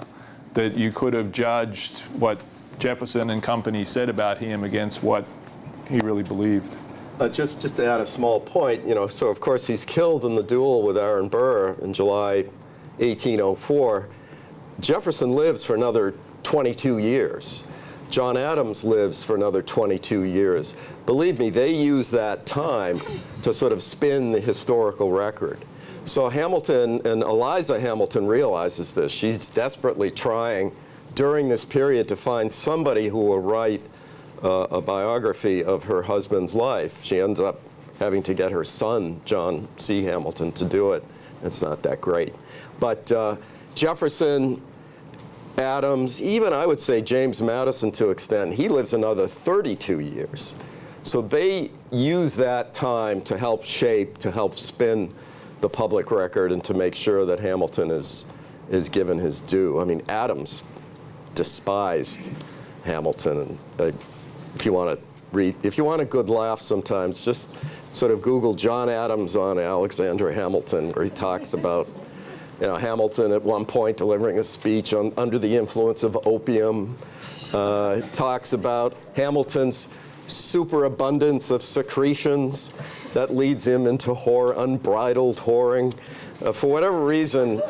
that you could have judged what Jefferson and company said about him against what he really believed. Just to add a small point, so of course he's killed in the duel with Aaron Burr in July 1804. Jefferson lives for another 22 years. John Adams lives for another 22 years. Believe me, they use that time to sort of spin the historical record. So Hamilton, and Eliza Hamilton realizes this. She's desperately trying during this period to find somebody who will write a biography of her husband's life. She ends up having to get her son, John C. Hamilton, to do it. It's not that great. But Jefferson, Adams, even I would say James Madison to an extent, he lives another 32 years. So they use that time to help shape, to help spin the public record and to make sure that Hamilton is given his due. I mean, Adams despised Hamilton. And if you want a good laugh sometimes, just sort of Google John Adams on Alexander Hamilton, where he talks about Hamilton at one point delivering a speech under the influence of opium. Talks about Hamilton's superabundance of secretions that leads him into unbridled whoring. For whatever reason,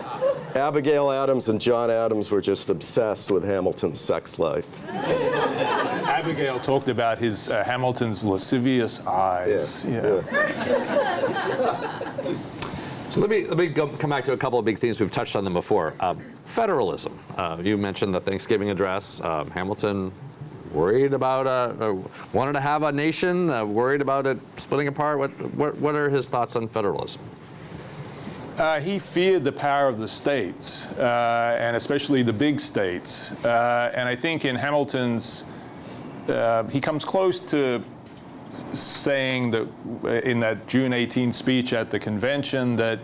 Abigail Adams and John Adams were just obsessed with Hamilton's sex life. Abigail talked about his Hamilton's lascivious eyes. Yeah. So let me come back to a couple of big themes. We've touched on them before. Federalism. You mentioned the Thanksgiving address. Hamilton worried about, wanted to have a nation, worried about it splitting apart. What are his thoughts on federalism? He feared the power of the states, and especially the big states. And I think in Hamilton's, he comes close to saying that in that June 18 speech at the convention that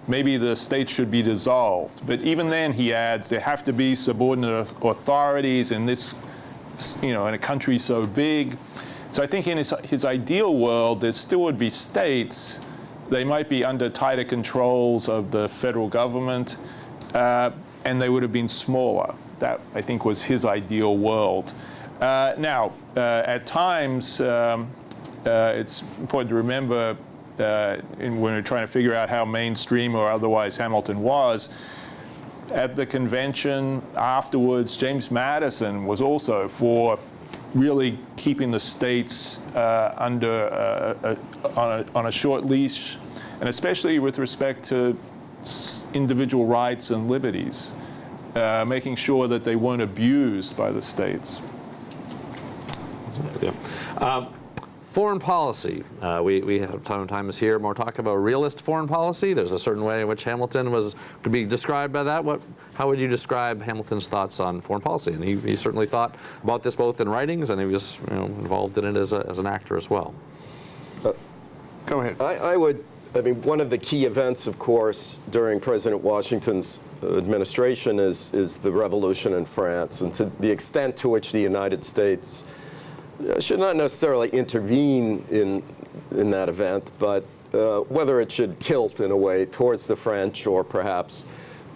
maybe the states should be dissolved. But even then, he adds, there have to be subordinate authorities, and this in a country so big. So I think in his ideal world, there still would be states. They might be under tighter controls of the federal government, and they would have been smaller. That, I think, was his ideal world. Now, at times, it's important to remember when we're trying to figure out how mainstream or otherwise Hamilton was, at the convention afterwards, James Madison was also for really keeping the states under on a short leash, and especially with respect to individual rights and liberties, making sure that they weren't abused by the states. Yeah. Foreign policy. We have time is here more talking about realist foreign policy. There's a certain way in which Hamilton was to be described by that. How would you describe Hamilton's thoughts on foreign policy? And he certainly thought about this both in writings, and he was involved in it as an actor as well. Go ahead. I mean, one of the key events, of course, during President Washington's administration is the revolution in France, and to the extent to which the United States should not necessarily intervene in that event, but whether it should tilt in a way towards the French or perhaps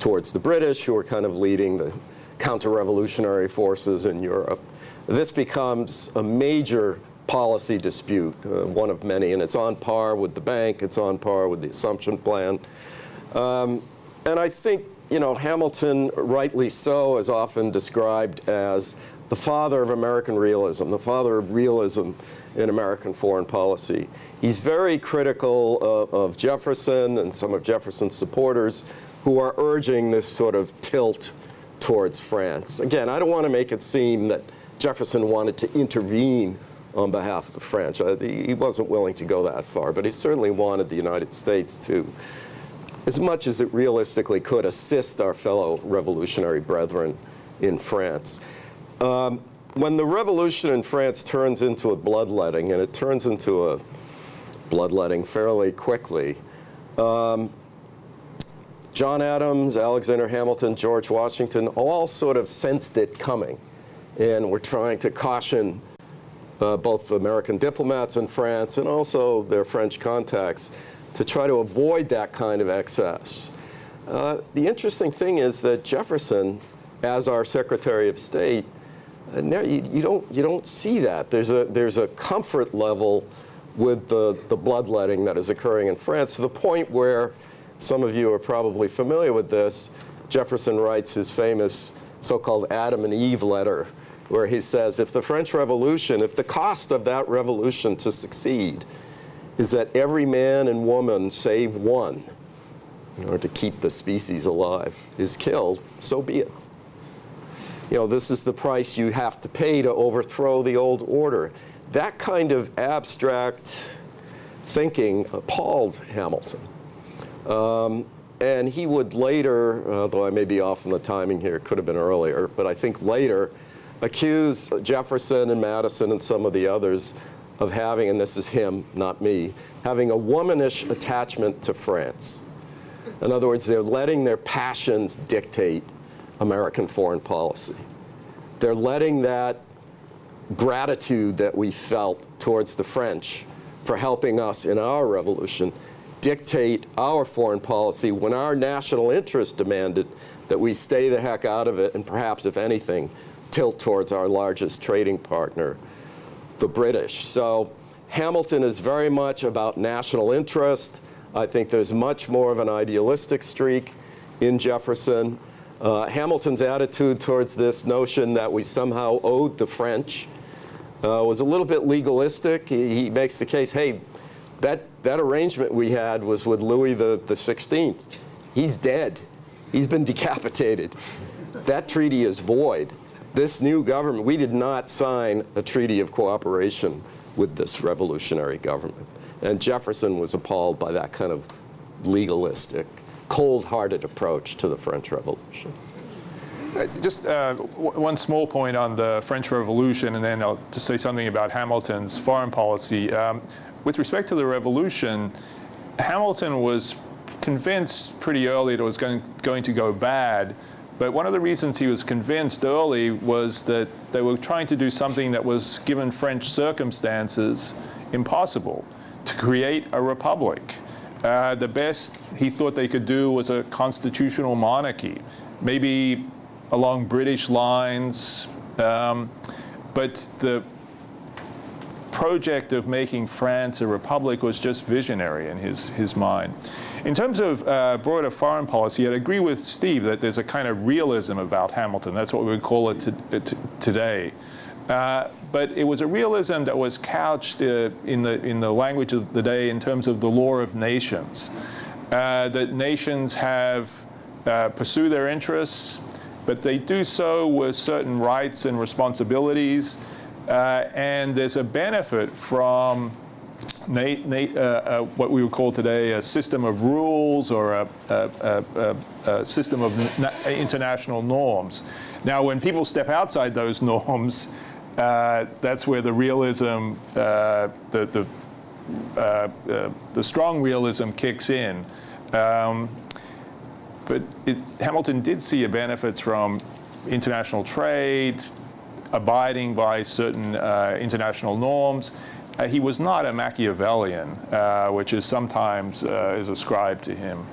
towards the British, who are kind of leading the counter-revolutionary forces in Europe. This becomes a major policy dispute, one of many, and it's on par with the bank, it's on par with the Assumption Plan. And I think, Hamilton, rightly so, is often described as the father of American realism, the father of realism in American foreign policy. He's very critical of Jefferson and some of Jefferson's supporters who are urging this sort of tilt towards France. Again, I don't want to make it seem that Jefferson wanted to intervene on behalf of the French. He wasn't willing to go that far, but he certainly wanted the United States to, as much as it realistically could, assist our fellow revolutionary brethren in France. When the revolution in France turns into a bloodletting, and it turns into a bloodletting fairly quickly, John Adams, Alexander Hamilton, George Washington all sort of sensed it coming, and were trying to caution both American diplomats in France and also their French contacts to try to avoid that kind of excess. The interesting thing is that Jefferson, as our Secretary of State, you don't see that. There's a comfort level with the bloodletting that is occurring in France, to the point where, some of you are probably familiar with this, Jefferson writes his famous so-called Adam and Eve letter, where he says, if the French Revolution, if the cost of that revolution to succeed is that every man and woman save one in order to keep the species alive is killed, so be it. This is the price you have to pay to overthrow the old order. That kind of abstract thinking appalled Hamilton. And he would later, though I may be off on the timing here, it could have been earlier, but I think later, accuse Jefferson and Madison and some of the others of having, and this is him, not me, having a womanish attachment to France. In other words, they're letting their passions dictate American foreign policy. They're letting that gratitude that we felt towards the French for helping us in our revolution dictate our foreign policy when our national interest demanded that we stay the heck out of it and perhaps, if anything, tilt towards our largest trading partner, the British. So Hamilton is very much about national interest. I think there's much more of an idealistic streak in Jefferson. Hamilton's attitude towards this notion that we somehow owed the French was a little bit legalistic. He makes the case, hey, that arrangement we had was with Louis the 16th. He's dead. He's been decapitated. That treaty is void. This new government, we did not sign a treaty of cooperation with this revolutionary government. And Jefferson was appalled by that kind of legalistic, cold-hearted approach to the French Revolution. Just one small point on the French Revolution, and then I'll just say something about Hamilton's foreign policy. With respect to the revolution, Hamilton was convinced pretty early that it was going to go bad, But one of the reasons he was convinced early was that they were trying to do something that was, given French circumstances, impossible, to create a republic. The best he thought they could do was a constitutional monarchy, maybe along British lines, but the project of making France a republic was just visionary in his mind. In terms of broader foreign policy, I'd agree with Steve that there's a kind of realism about Hamilton. That's what we would call it today. But it was a realism that was couched in the language of the day in terms of the law of nations. That nations pursue their interests, but they do so with certain rights and responsibilities. And there's a benefit from what we would call today a system of rules or a system of international norms. Now, when people step outside those norms, that's where the realism, the strong realism kicks in. But Hamilton did see benefits from international trade, abiding by certain international norms. He was not a Machiavellian, which is sometimes is ascribed to him.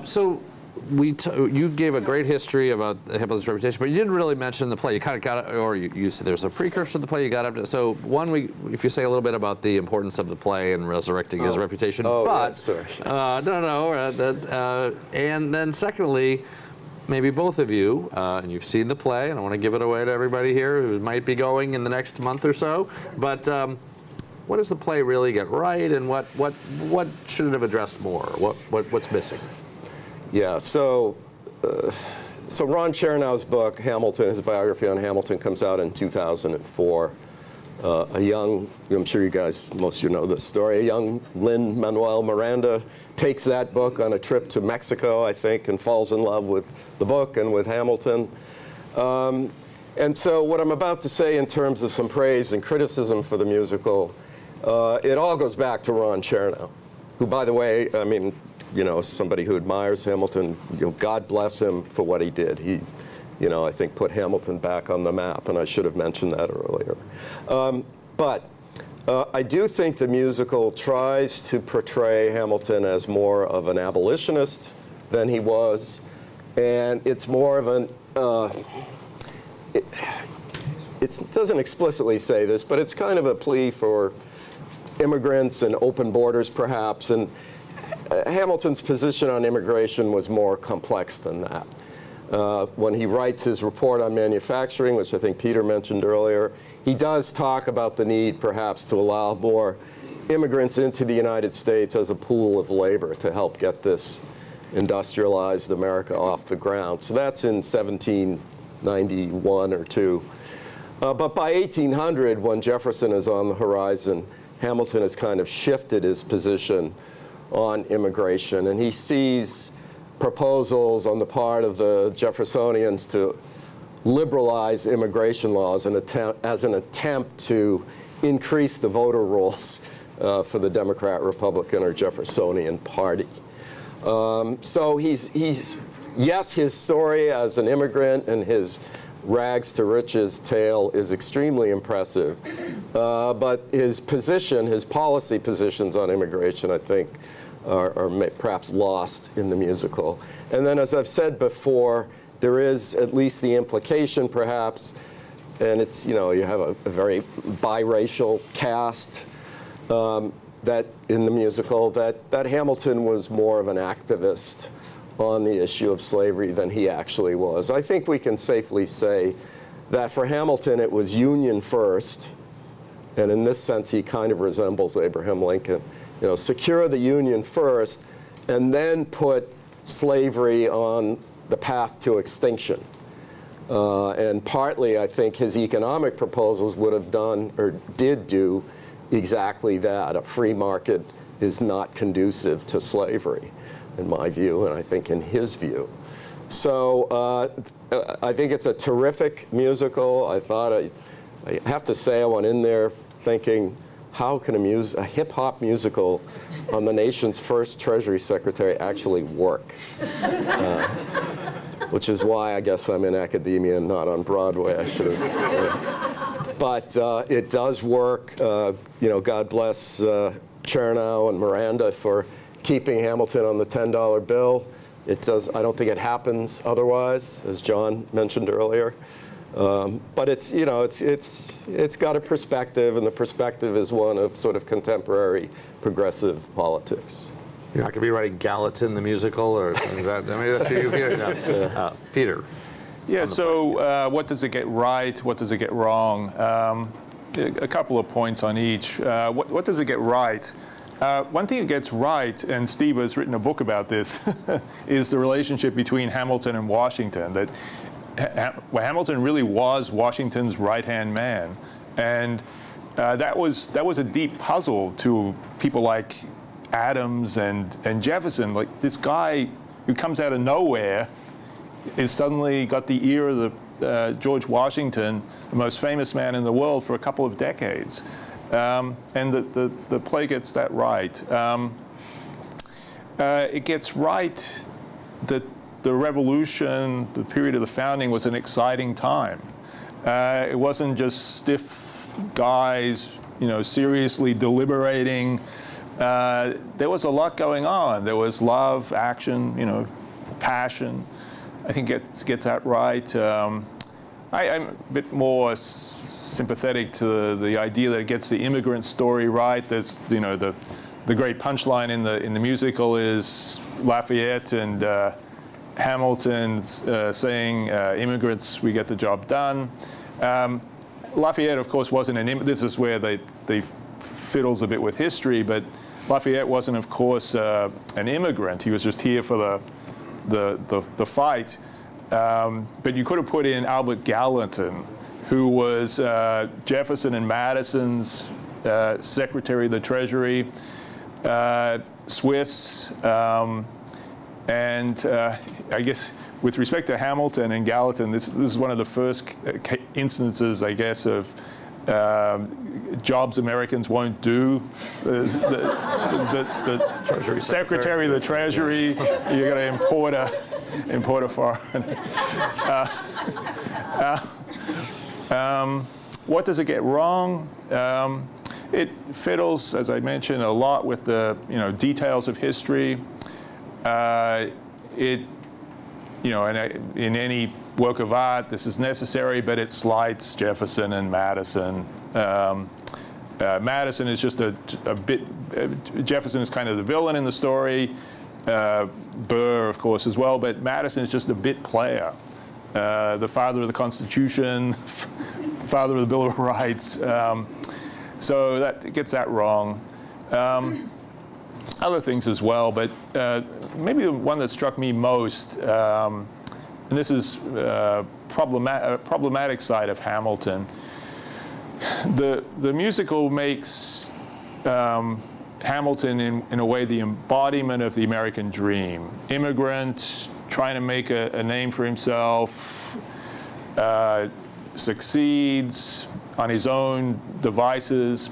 So you gave a great history about Hamilton's reputation, but you didn't really mention the play. You kind of got, or you said there's a precursor to the play. You got up to. So one, if you say a little bit about the importance of the play and resurrecting his reputation. Oh, but yeah, no. And then secondly, maybe both of you, and you've seen the play, and I want to give it away to everybody here who might be going in the next month or so. But what does the play really get right, and what should it have addressed more? What's missing? Yeah, so Ron Chernow's book, Hamilton, his biography on Hamilton, comes out in 2004. A young, I'm sure you guys, most of you know this story, a young Lin-Manuel Miranda takes that book on a trip to Mexico, I think, and falls in love with the book and with Hamilton. And so what I'm about to say in terms of some praise and criticism for the musical, it all goes back to Ron Chernow, who, by the way, I mean, you know, somebody who admires Hamilton, you know, God bless him for what he did. He, you know, I think put Hamilton back on the map, and I should have mentioned that earlier. But I do think the musical tries to portray Hamilton as more of an abolitionist than he was, and it's more of an, it doesn't explicitly say this, but it's kind of a plea for immigrants and open borders, perhaps, and Hamilton's position on immigration was more complex than that. When he writes his report on manufacturing, which I think Peter mentioned earlier, he does talk about the need perhaps to allow more immigrants into the United States as a pool of labor to help get this industrialized America off the ground. So that's in 1791 or 2. But by 1800, when Jefferson is on the horizon, Hamilton has kind of shifted his position on immigration, and he sees proposals on the part of the Jeffersonians to liberalize immigration laws as an attempt to increase the voter rolls for the Democrat, Republican, or Jeffersonian Party. So he's yes, his story as an immigrant and his rags to riches tale is extremely impressive, but his position, his policy positions on immigration, I think, are perhaps lost in the musical. And then, as I've said before, there is at least the implication, perhaps, and it's, you know, you have a very biracial cast that in the musical, that Hamilton was more of an activist on the issue of slavery than he actually was. I think we can safely say that for Hamilton it was Union first, and in this sense he kind of resembles Abraham Lincoln. You know, secure the Union first, and then put slavery on the path to extinction. And partly, I think, his economic proposals would have done, or did do, exactly that. A free market is not conducive to slavery, in my view, and I think in his view. So I think it's a terrific musical. I have to say, I went in there thinking, how can a hip-hop musical on the nation's first Treasury Secretary actually work? Which is why I guess I'm in academia and not on Broadway. I should have. But it does work. God bless Chernow and Miranda for keeping Hamilton on the $10 bill. It does. I don't think it happens otherwise, as John mentioned earlier. But it's got a perspective, and the perspective is one of sort of contemporary progressive politics. You're not going to be writing Gallatin the musical, or something like that. I mean, that's for you here. No. Peter. Yeah. So, what does it get right? What does it get wrong? A couple of points on each. What does it get right? One thing it gets right, and Steve has written a book about this, is the relationship between Hamilton and Washington. That Hamilton really was Washington's right-hand man, and that was a deep puzzle to people like Adams and Jefferson. Like, this guy who comes out of nowhere is suddenly got the ear of the George Washington, the most famous man in the world for a couple of decades. And the play gets that right. It gets right that the Revolution, the period of the founding, was an exciting time. It wasn't just stiff guys, seriously deliberating. There was a lot going on. There was love, action, passion. I think it gets that right. I'm a bit more sympathetic to the idea that it gets the immigrant story right. There's, the great punchline in the musical is Lafayette and Hamilton's saying, "Immigrants, we get the job done." Lafayette, of course, wasn't an immigrant. This is where they fiddles a bit with history, but Lafayette wasn't, of course, an immigrant. He was just here for the fight. But you could have put in Albert Gallatin, who was Jefferson and Madison's Secretary of the Treasury, Swiss, and I guess with respect to Hamilton and Gallatin, this is one of the first instances, I guess, of jobs Americans won't do. The Treasury Secretary of the Treasury, you're going to import a foreign. What does it get wrong? It fiddles, as I mentioned, a lot with the details of history. In any work of art, this is necessary, but it slights Jefferson and Madison. Madison is just a bit. Jefferson is kind of the villain in the story. Burr, of course, as well, but Madison is just a bit player. The father of the Constitution, father of the Bill of Rights. So that gets that wrong. Other things as well, but maybe the one that struck me most, and this is a problematic side of Hamilton. The musical makes Hamilton, in a way, the embodiment of the American dream. Immigrant, trying to make a name for himself, succeeds on his own devices.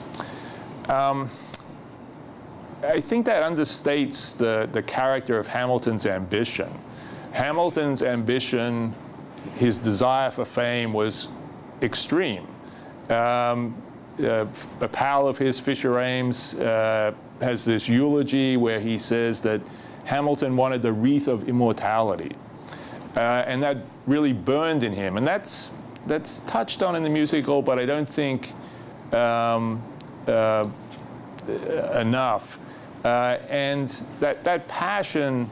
I think that understates the character of Hamilton's ambition. Hamilton's ambition, his desire for fame, was extreme. A pal of his, Fisher Ames, has this eulogy where he says that Hamilton wanted the wreath of immortality. And that really burned in him. And that's touched on in the musical, but I don't think enough. And that passion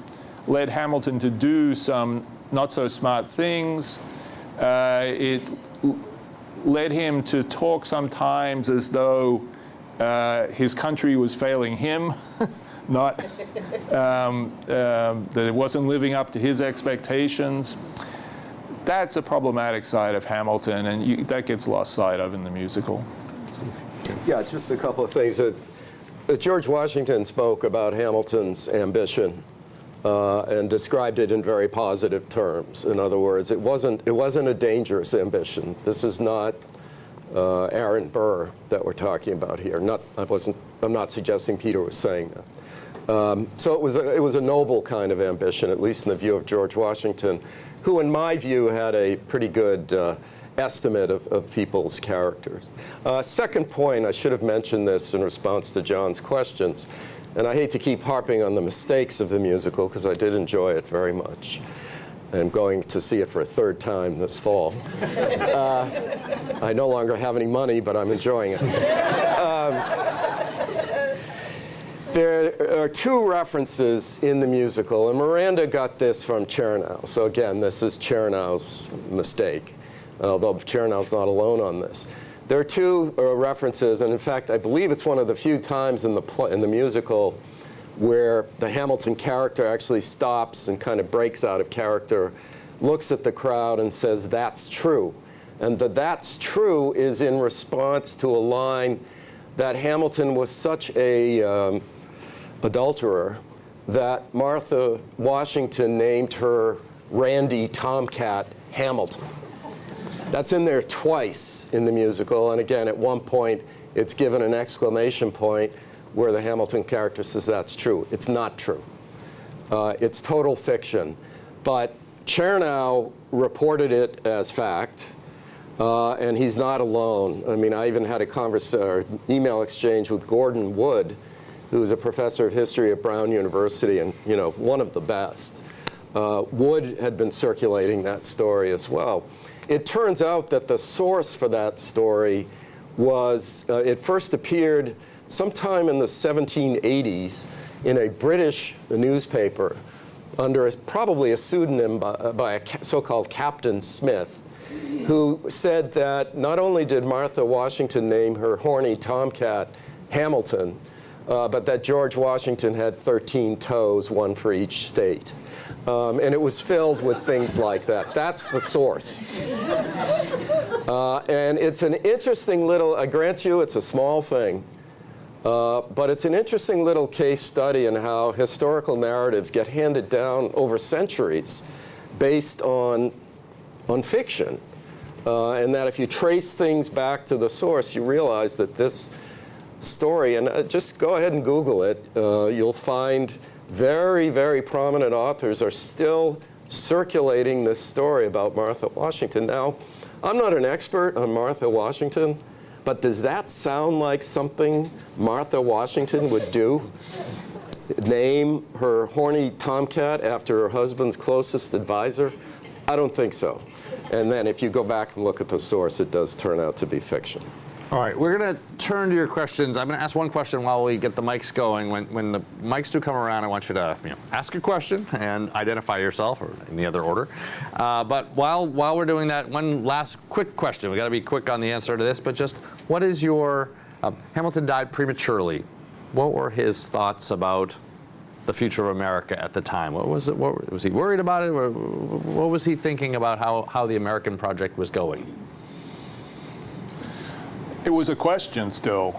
led Hamilton to do some not so smart things. It led him to talk sometimes as though his country was failing him, not that it wasn't living up to his expectations. That's a problematic side of Hamilton, and that gets lost sight of in the musical. Steve? Yeah, just a couple of things. George Washington spoke about Hamilton's ambition and described it in very positive terms. In other words, it wasn't a dangerous ambition. This is not Aaron Burr that we're talking about here. I'm not suggesting Peter was saying that. So it was a noble kind of ambition, at least in the view of George Washington, who, in my view, had a pretty good estimate of people's characters. Second point, I should have mentioned this in response to John's questions, and I hate to keep harping on the mistakes of the musical because I did enjoy it very much. I'm going to see it for a third time this fall. I no longer have any money, but I'm enjoying it. There are two references in the musical, and Miranda got this from Chernow. So again, this is Chernow's mistake, although Chernow's not alone on this. There are two references, and in fact, I believe it's one of the few times in the musical where the Hamilton character actually stops and kind of breaks out of character, looks at the crowd and says, "That's true." And the "that's true" is in response to a line that Hamilton was such a adulterer that Martha Washington named her Randy Tomcat Hamilton. That's in there twice in the musical, and again, at one point, it's given an exclamation point where the Hamilton character says that's true. It's not true. It's total fiction. But Chernow reported it as fact, and he's not alone. I mean, I even had a email exchange with Gordon Wood, who's a professor of history at Brown University and, one of the best. Wood had been circulating that story as well. It turns out that the source for that story was, it first appeared sometime in the 1780s in a British newspaper under probably a pseudonym by a so-called Captain Smith, who said that not only did Martha Washington name her horny tomcat Hamilton, but that George Washington had 13 toes, one for each state. And it was filled with things like that. That's the source. And it's an interesting little, I grant you it's a small thing, but it's an interesting little case study in how historical narratives get handed down over centuries based on fiction. And that if you trace things back to the source, you realize that this story, and just go ahead and Google it, you'll find very, very prominent authors are still circulating this story about Martha Washington. Now, I'm not an expert on Martha Washington, but does that sound like something Martha Washington would do? Name her horny tomcat after her husband's closest advisor? I don't think so. And then if you go back and look at the source, it does turn out to be fiction. All right, we're going to turn to your questions. I'm going to ask one question while we get the mics going. When the mics do come around, I want you to ask a question and identify yourself, or in the other order. But while we're doing that, one last quick question. We've got to be quick on the answer to this, but just what is your... Hamilton died prematurely. What were his thoughts about the future of America at the time? What was it? What, was he worried about it? Or what was he thinking about how the American project was going? It was a question still.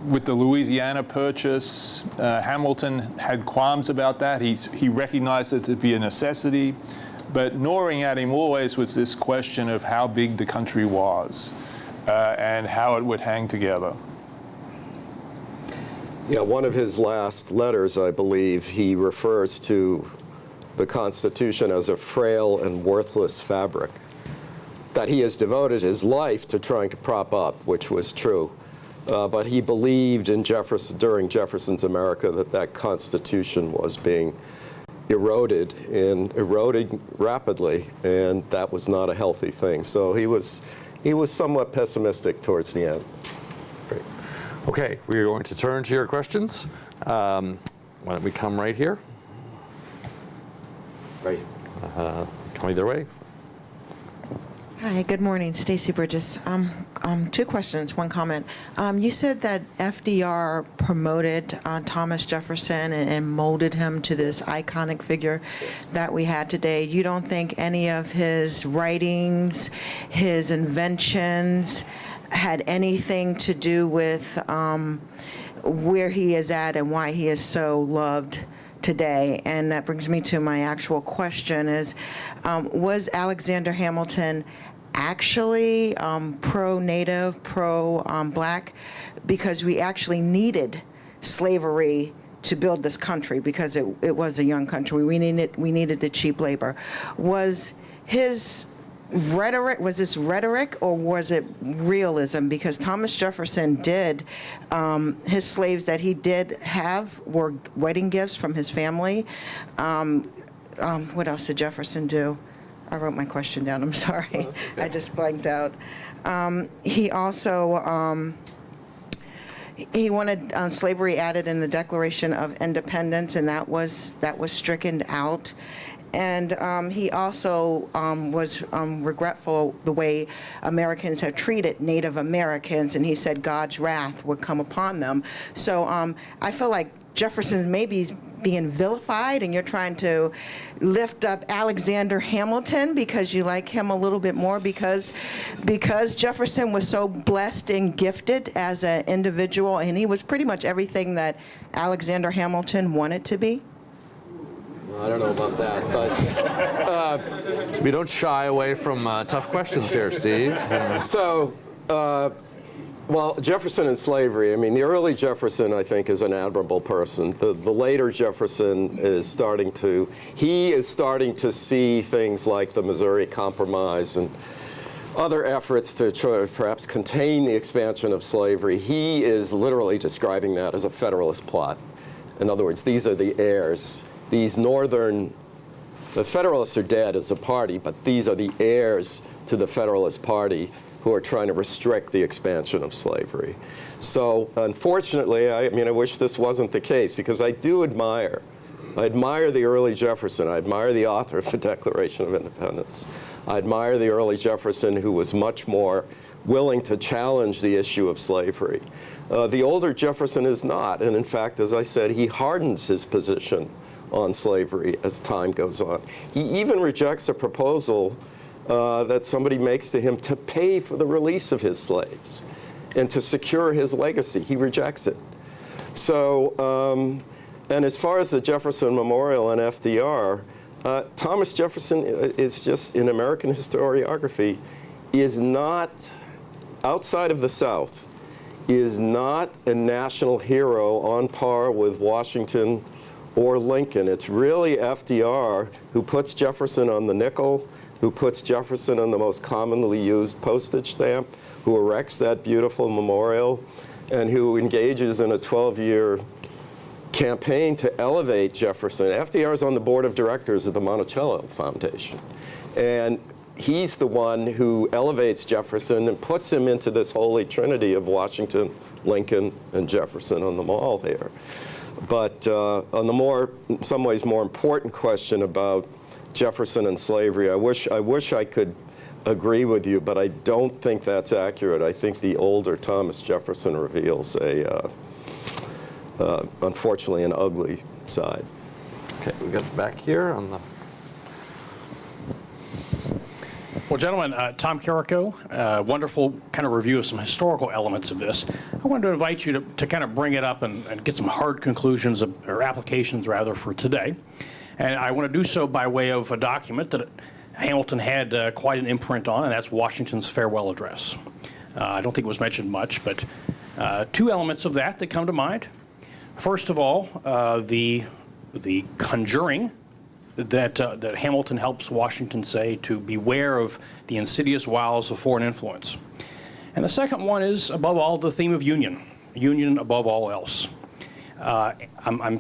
With the Louisiana Purchase, Hamilton had qualms about that. He recognized it to be a necessity, but gnawing at him always was this question of how big the country was and how it would hang together. Yeah, one of his last letters, I believe, he refers to the Constitution as a frail and worthless fabric that he has devoted his life to trying to prop up, which was true. But he believed in during Jefferson's America that Constitution was being eroded and eroding rapidly, and that was not a healthy thing. So he was somewhat pessimistic towards the end. Great. Okay, we are going to turn to your questions. Why don't we come right here? Right. Come either way. Hi, good morning. Stacy Bridges. Two questions, one comment. You said that FDR promoted Thomas Jefferson and molded him to this iconic figure that we had today. You don't think any of his writings, his inventions, had anything to do with where he is at and why he is so loved today? And that brings me to my actual question is, was Alexander Hamilton actually pro-Native, pro-Black, because we actually needed slavery to build this country because it was a young country. We needed the cheap labor. Was his rhetoric, was this rhetoric or was it realism? Because Thomas Jefferson did, his slaves that he did have were wedding gifts from his family. What else did Jefferson do? I wrote my question down, I'm sorry. Oh, okay. I just blanked out. He also, he wanted slavery added in the Declaration of Independence, and that was stricken out. And he also was regretful the way Americans have treated Native Americans, and he said God's wrath would come upon them. So I feel like Jefferson's maybe being vilified, and you're trying to lift up Alexander Hamilton because you like him a little bit more because Jefferson was so blessed and gifted as an individual, and he was pretty much everything that Alexander Hamilton wanted to be. I don't know about that, but We don't shy away from tough questions here, Steve. so, well, Jefferson and slavery, I mean, the early Jefferson, I think, is an admirable person. The later Jefferson is starting to see things like the Missouri Compromise and other efforts to try to perhaps contain the expansion of slavery. He is literally describing that as a Federalist plot. In other words, these are the heirs. These the Federalists are dead as a party, but these are the heirs to the Federalist Party who are trying to restrict the expansion of slavery. So unfortunately, I wish this wasn't the case, because I admire the early Jefferson. I admire the author of the Declaration of Independence. I admire the early Jefferson, who was much more willing to challenge the issue of slavery. The older Jefferson is not, and in fact, as I said, he hardens his position on slavery as time goes on. He even rejects a proposal that somebody makes to him to pay for the release of his slaves and to secure his legacy. He rejects it. So, and as far as the Jefferson Memorial and FDR, Thomas Jefferson is just, in American historiography, is not, outside of the South, is not a national hero on par with Washington or Lincoln. It's really FDR who puts Jefferson on the nickel, who puts Jefferson on the most commonly used postage stamp, who erects that beautiful memorial, and who engages in a 12-year campaign to elevate Jefferson. FDR is on the board of directors of the Monticello Foundation. And he's the one who elevates Jefferson and puts him into this holy trinity of Washington, Lincoln, and Jefferson on the mall here. But on the in some ways more important question about Jefferson and slavery, I wish I could agree with you, but I don't think that's accurate. I think the older Thomas Jefferson reveals unfortunately, an ugly side. Okay, we got back here on the. Well, gentlemen, Tom Carrico, wonderful kind of review of some historical elements of this. I wanted to invite you to kind of bring it up and get some hard conclusions or applications rather for today. And I want to do so by way of a document that Hamilton had quite an imprint on, and that's Washington's farewell address. I don't think it was mentioned much, but two elements of that come to mind. First of all, the conjuring that Hamilton helps Washington say to beware of the insidious wiles of foreign influence. And the second one is, above all, the theme of union above all else. I'm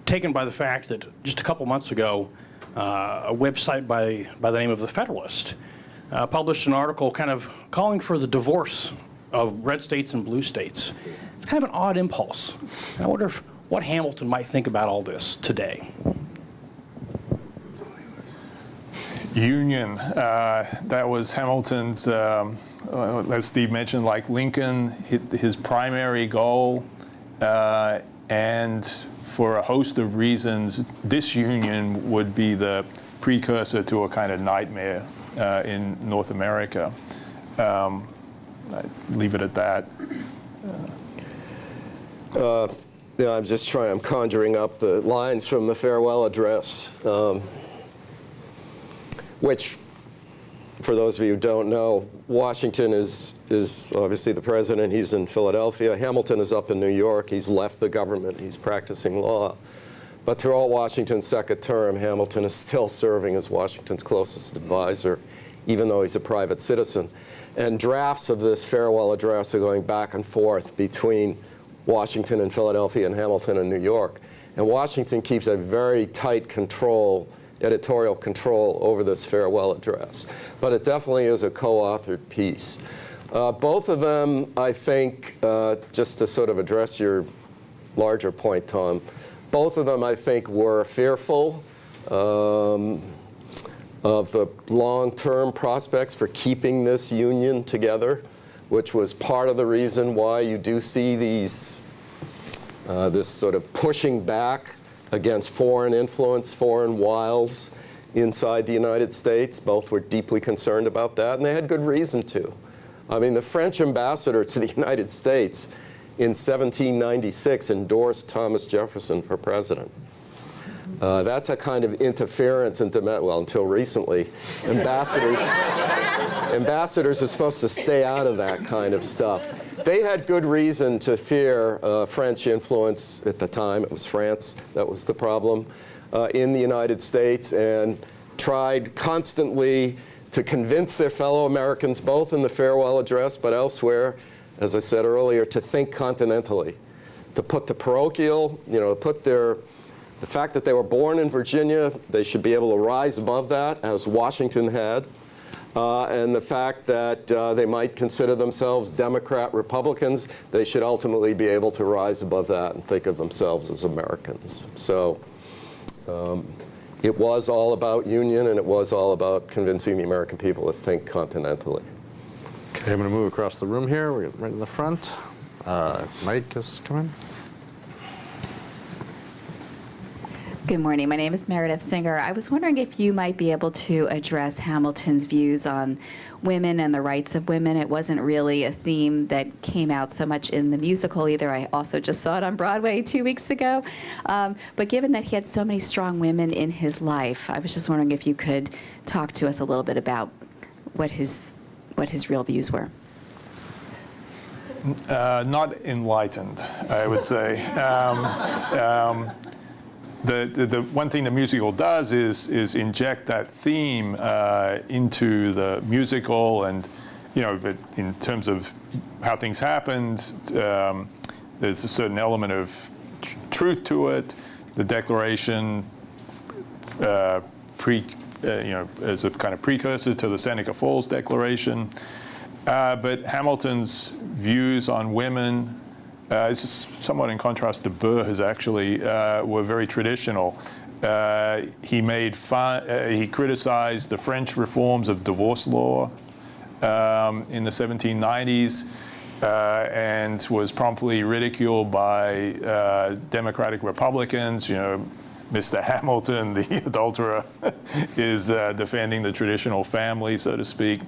taken by the fact that just a couple months ago, a website by the name of The Federalist published an article kind of calling for the divorce of red states and blue states. It's kind of an odd impulse. And I wonder what Hamilton might think about all this today. Union, that was Hamilton's, as Steve mentioned, like Lincoln, his primary goal, and for a host of reasons, disunion would be the precursor to a kind of nightmare in North America. I'd leave it at that. I'm conjuring up the lines from the farewell address, which for those of you who don't know, Washington is obviously the president. He's in Philadelphia. Hamilton is up in New York. He's left the government. He's practicing law. But throughout Washington's second term, Hamilton is still serving as Washington's closest advisor, even though he's a private citizen. And drafts of this farewell address are going back and forth between Washington and Philadelphia and Hamilton and New York. And Washington keeps a very tight control, editorial control over this farewell address. But it definitely is a co-authored piece. Both of them, I think, just to sort of address your larger point, Tom, both of them, I think, were fearful of the long-term prospects for keeping this union together, which was part of the reason why you do see these, this sort of pushing back against foreign influence, foreign wiles inside the United States. Both were deeply concerned about that, and they had good reason to. I mean, the French ambassador to the United States in 1796 endorsed Thomas Jefferson for president. That's a kind of interference into, well, until recently, ambassadors are supposed to stay out of that kind of stuff. They had good reason to fear French influence at the time. It was France that was the problem in the United States, and tried constantly to convince their fellow Americans, both in the farewell address but elsewhere, as I said earlier, to think continentally, to put the parochial, put the fact that they were born in Virginia, they should be able to rise above that, as Washington had, and the fact that they might consider themselves Democrat Republicans, they should ultimately be able to rise above that and think of themselves as Americans. So it was all about union, and it was all about convincing the American people to think continentally. Okay, I'm going to move across the room here. We're right in the front. Mike is coming. Good morning. My name is Meredith Singer. I was wondering if you might be able to address Hamilton's views on women and the rights of women. It wasn't really a theme that came out so much in the musical either. I also just saw it on Broadway 2 weeks ago. But given that he had so many strong women in his life, I was just wondering if you could talk to us a little bit about what his real views were. Not enlightened, I would say. The one thing the musical does is inject that theme into the musical, and but in terms of how things happened, there's a certain element of truth to it. The Declaration, as a kind of precursor to the Seneca Falls Declaration, but Hamilton's views on women. This is somewhat in contrast to Burr's, actually, were very traditional. He made fun, he criticized the French reforms of divorce law in the 1790s and was promptly ridiculed by Democratic Republicans. Mr. Hamilton, the adulterer, is defending the traditional family, so to speak.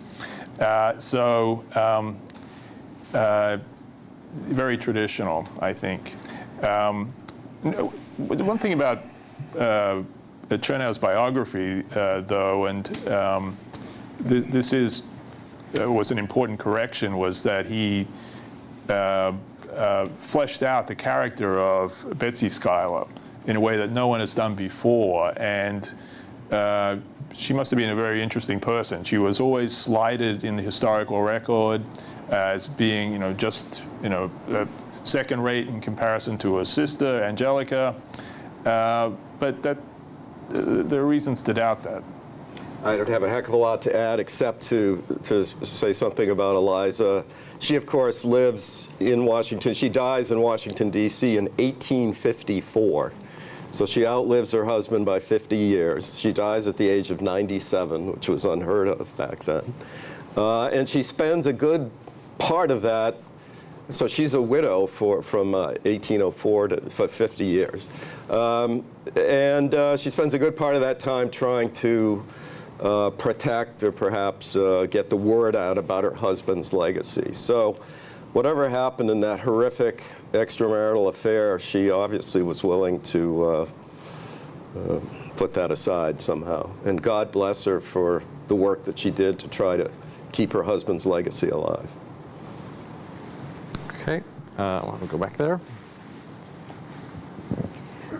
Very traditional, I think. One thing about Chernow's biography, though, and this was an important correction, was that he fleshed out the character of Betsy Schuyler in a way that no one has done before, and she must have been a very interesting person. She was always slighted in the historical record as being, second rate in comparison to her sister, Angelica. But there are reasons to doubt that. I don't have a heck of a lot to add except to say something about Eliza. She, of course, lives in Washington. She dies in Washington, D.C. in 1854. So she outlives her husband by 50 years. She dies at the age of 97, which was unheard of back then. And she spends a good part of that, so she's a widow from 1804 for 50 years. She spends a good part of that time trying to protect or perhaps get the word out about her husband's legacy. So whatever happened in that horrific extramarital affair, she obviously was willing to put that aside somehow. And God bless her for the work that she did to try to keep her husband's legacy alive. Okay, let me go back there.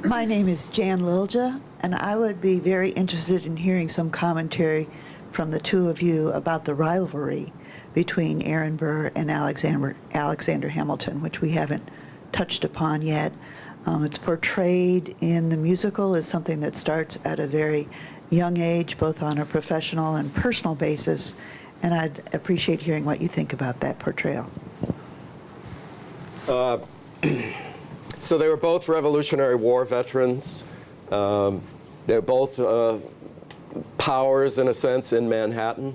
My name is Jan Lilja, and I would be very interested in hearing some commentary from the two of you about the rivalry between Aaron Burr and Alexander Hamilton, which we haven't touched upon yet. It's portrayed in the musical as something that starts at a very young age, both on a professional and personal basis, and I'd appreciate hearing what you think about that portrayal. So they were both Revolutionary War veterans. They're both powers, in a sense, in Manhattan.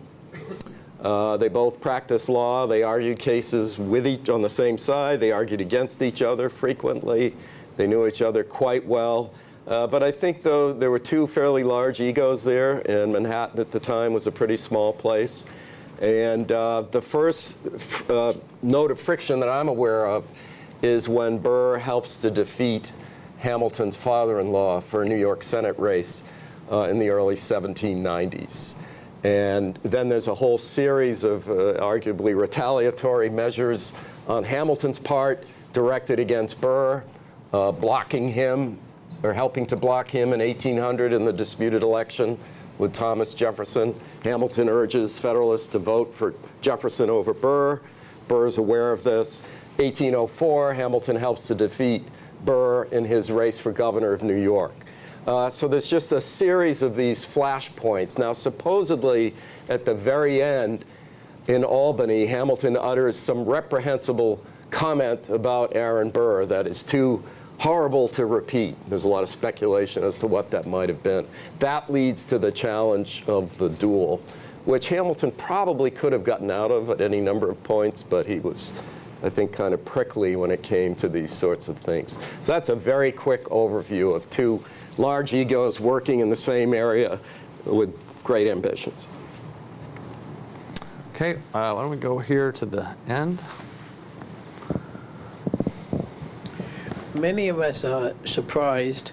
They both practiced law. They argued cases with each on the same side. They argued against each other frequently. They knew each other quite well. But I think, though, there were two fairly large egos there, and Manhattan at the time was a pretty small place. And the first note of friction that I'm aware of is when Burr helps to defeat Hamilton's father-in-law for a New York Senate race in the early 1790s. And then there's a whole series of arguably retaliatory measures on Hamilton's part directed against Burr, blocking him, or helping to block him in 1800 in the disputed election with Thomas Jefferson. Hamilton urges Federalists to vote for Jefferson over Burr. Burr's aware of this. 1804, Hamilton helps to defeat Burr in his race for governor of New York. So there's just a series of these flashpoints. Now, supposedly, at the very end in Albany, Hamilton utters some reprehensible comment about Aaron Burr that is too horrible to repeat. There's a lot of speculation as to what that might have been. That leads to the challenge of the duel, which Hamilton probably could have gotten out of at any number of points, but he was, I think, kind of prickly when it came to these sorts of things. So that's a very quick overview of two large egos working in the same area with great ambitions. Okay, why don't we go here to the end? Many of us are surprised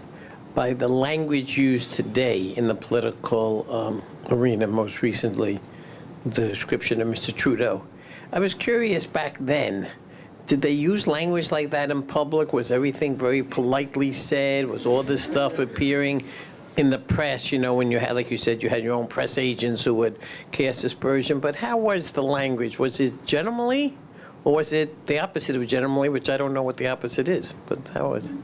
by the language used today in the political arena, most recently the description of Mr. Trudeau. I was curious back then, did they use language like that in public? Was everything very politely said? Was all this stuff appearing in the press, you know, when you had, like you said, you had your own press agents who would cast aspersion, but how was the language? Was it gentlemanly? Or was it the opposite of gentlemanly, which I don't know what the opposite is, but how was it?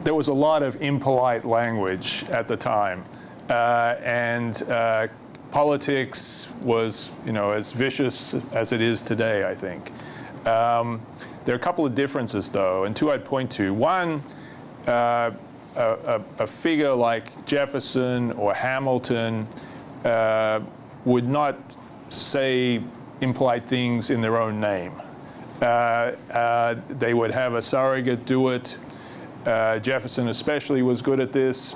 There was a lot of impolite language at the time, and politics was, you know, as vicious as it is today, I think. There are a couple of differences, though, and two I'd point to. One, a figure like Jefferson or Hamilton would not say impolite things in their own name. They would have a surrogate do it. Jefferson especially was good at this.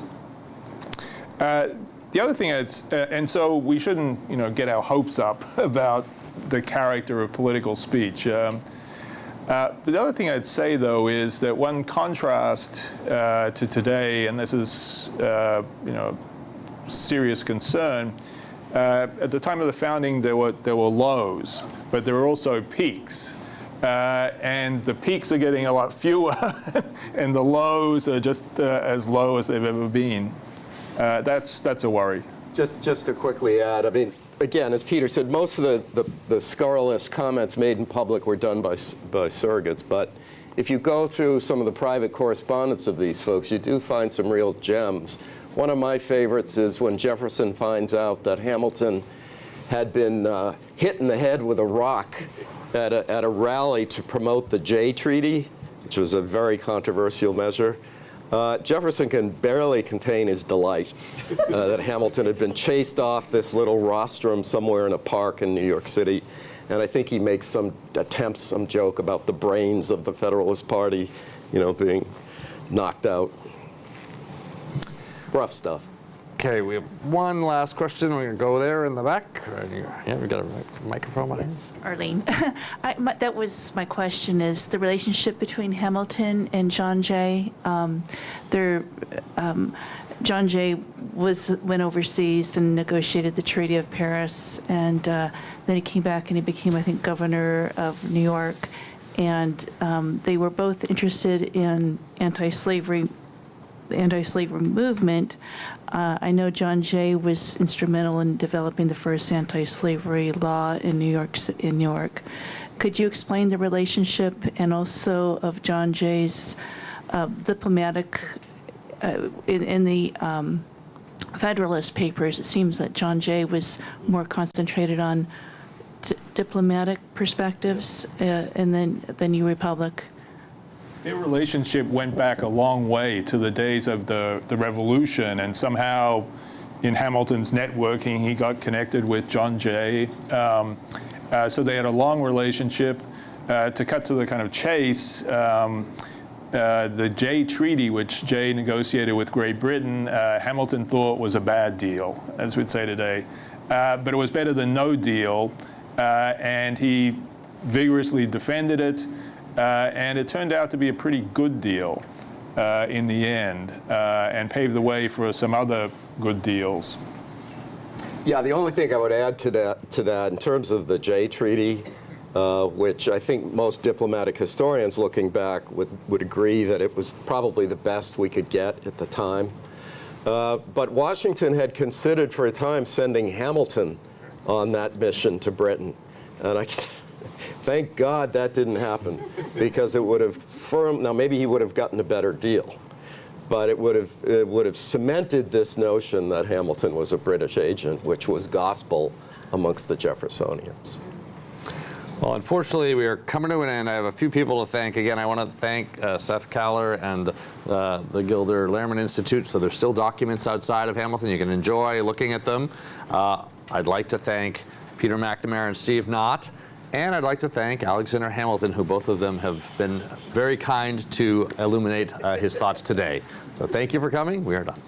The other thing is, and so we shouldn't, you know, get our hopes up about the character of political speech. But the other thing I'd say, though, is that one contrast to today, and this is, you know, serious concern. At the time of the founding, there were lows, but there were also peaks. And the peaks are getting a lot fewer, and the lows are just as low as they've ever been. That's a worry. Just to quickly add, I mean, again, as Peter said, most of the scurrilous comments made in public were done by surrogates. But if you go through some of the private correspondence of these folks, you do find some real gems. One of my favorites is when Jefferson finds out that Hamilton had been hit in the head with a rock at a rally to promote the Jay Treaty, which was a very controversial measure. Jefferson can barely contain his delight that Hamilton had been chased off this little rostrum somewhere in a park in New York City. And I think he makes some joke about the brains of the Federalist Party, you know, being knocked out. Rough stuff. Okay, we have one last question. We're going to go there in the back. Yeah, we got a microphone behind you. Arlene. That was my question, is the relationship between Hamilton and John Jay. John Jay went overseas and negotiated the Treaty of Paris, and then he came back and he became, I think, governor of New York. And they were both interested in the anti-slavery movement. I know John Jay was instrumental in developing the first anti-slavery law in New York. Could you explain the relationship and also of John Jay's diplomatic, in the Federalist Papers, it seems that John Jay was more concentrated on diplomatic perspectives and then New Republic? Their relationship went back a long way to the days of the Revolution, and somehow in Hamilton's networking, he got connected with John Jay. So they had a long relationship. To cut to the kind of chase, the Jay Treaty, which Jay negotiated with Great Britain, Hamilton thought was a bad deal, as we'd say today. But it was better than no deal, and he vigorously defended it. And it turned out to be a pretty good deal in the end, and paved the way for some other good deals. Yeah, the only thing I would add to that in terms of the Jay Treaty, which I think most diplomatic historians looking back would agree that it was probably the best we could get at the time. But Washington had considered for a time sending Hamilton on that mission to Britain. And thank God that didn't happen, because it would have now maybe he would have gotten a better deal, but it would have cemented this notion that Hamilton was a British agent, which was gospel amongst the Jeffersonians. Well, unfortunately, we are coming to an end. I have a few people to thank. Again, I want to thank Seth Kaller and the Gilder Lehrman Institute. So there's still documents outside of Hamilton. You can enjoy looking at them. I'd like to thank Peter McNamara and Steve Knott. And I'd like to thank Alexander Hamilton, who both of them have been very kind to illuminate his thoughts today. So thank you for coming. We are done.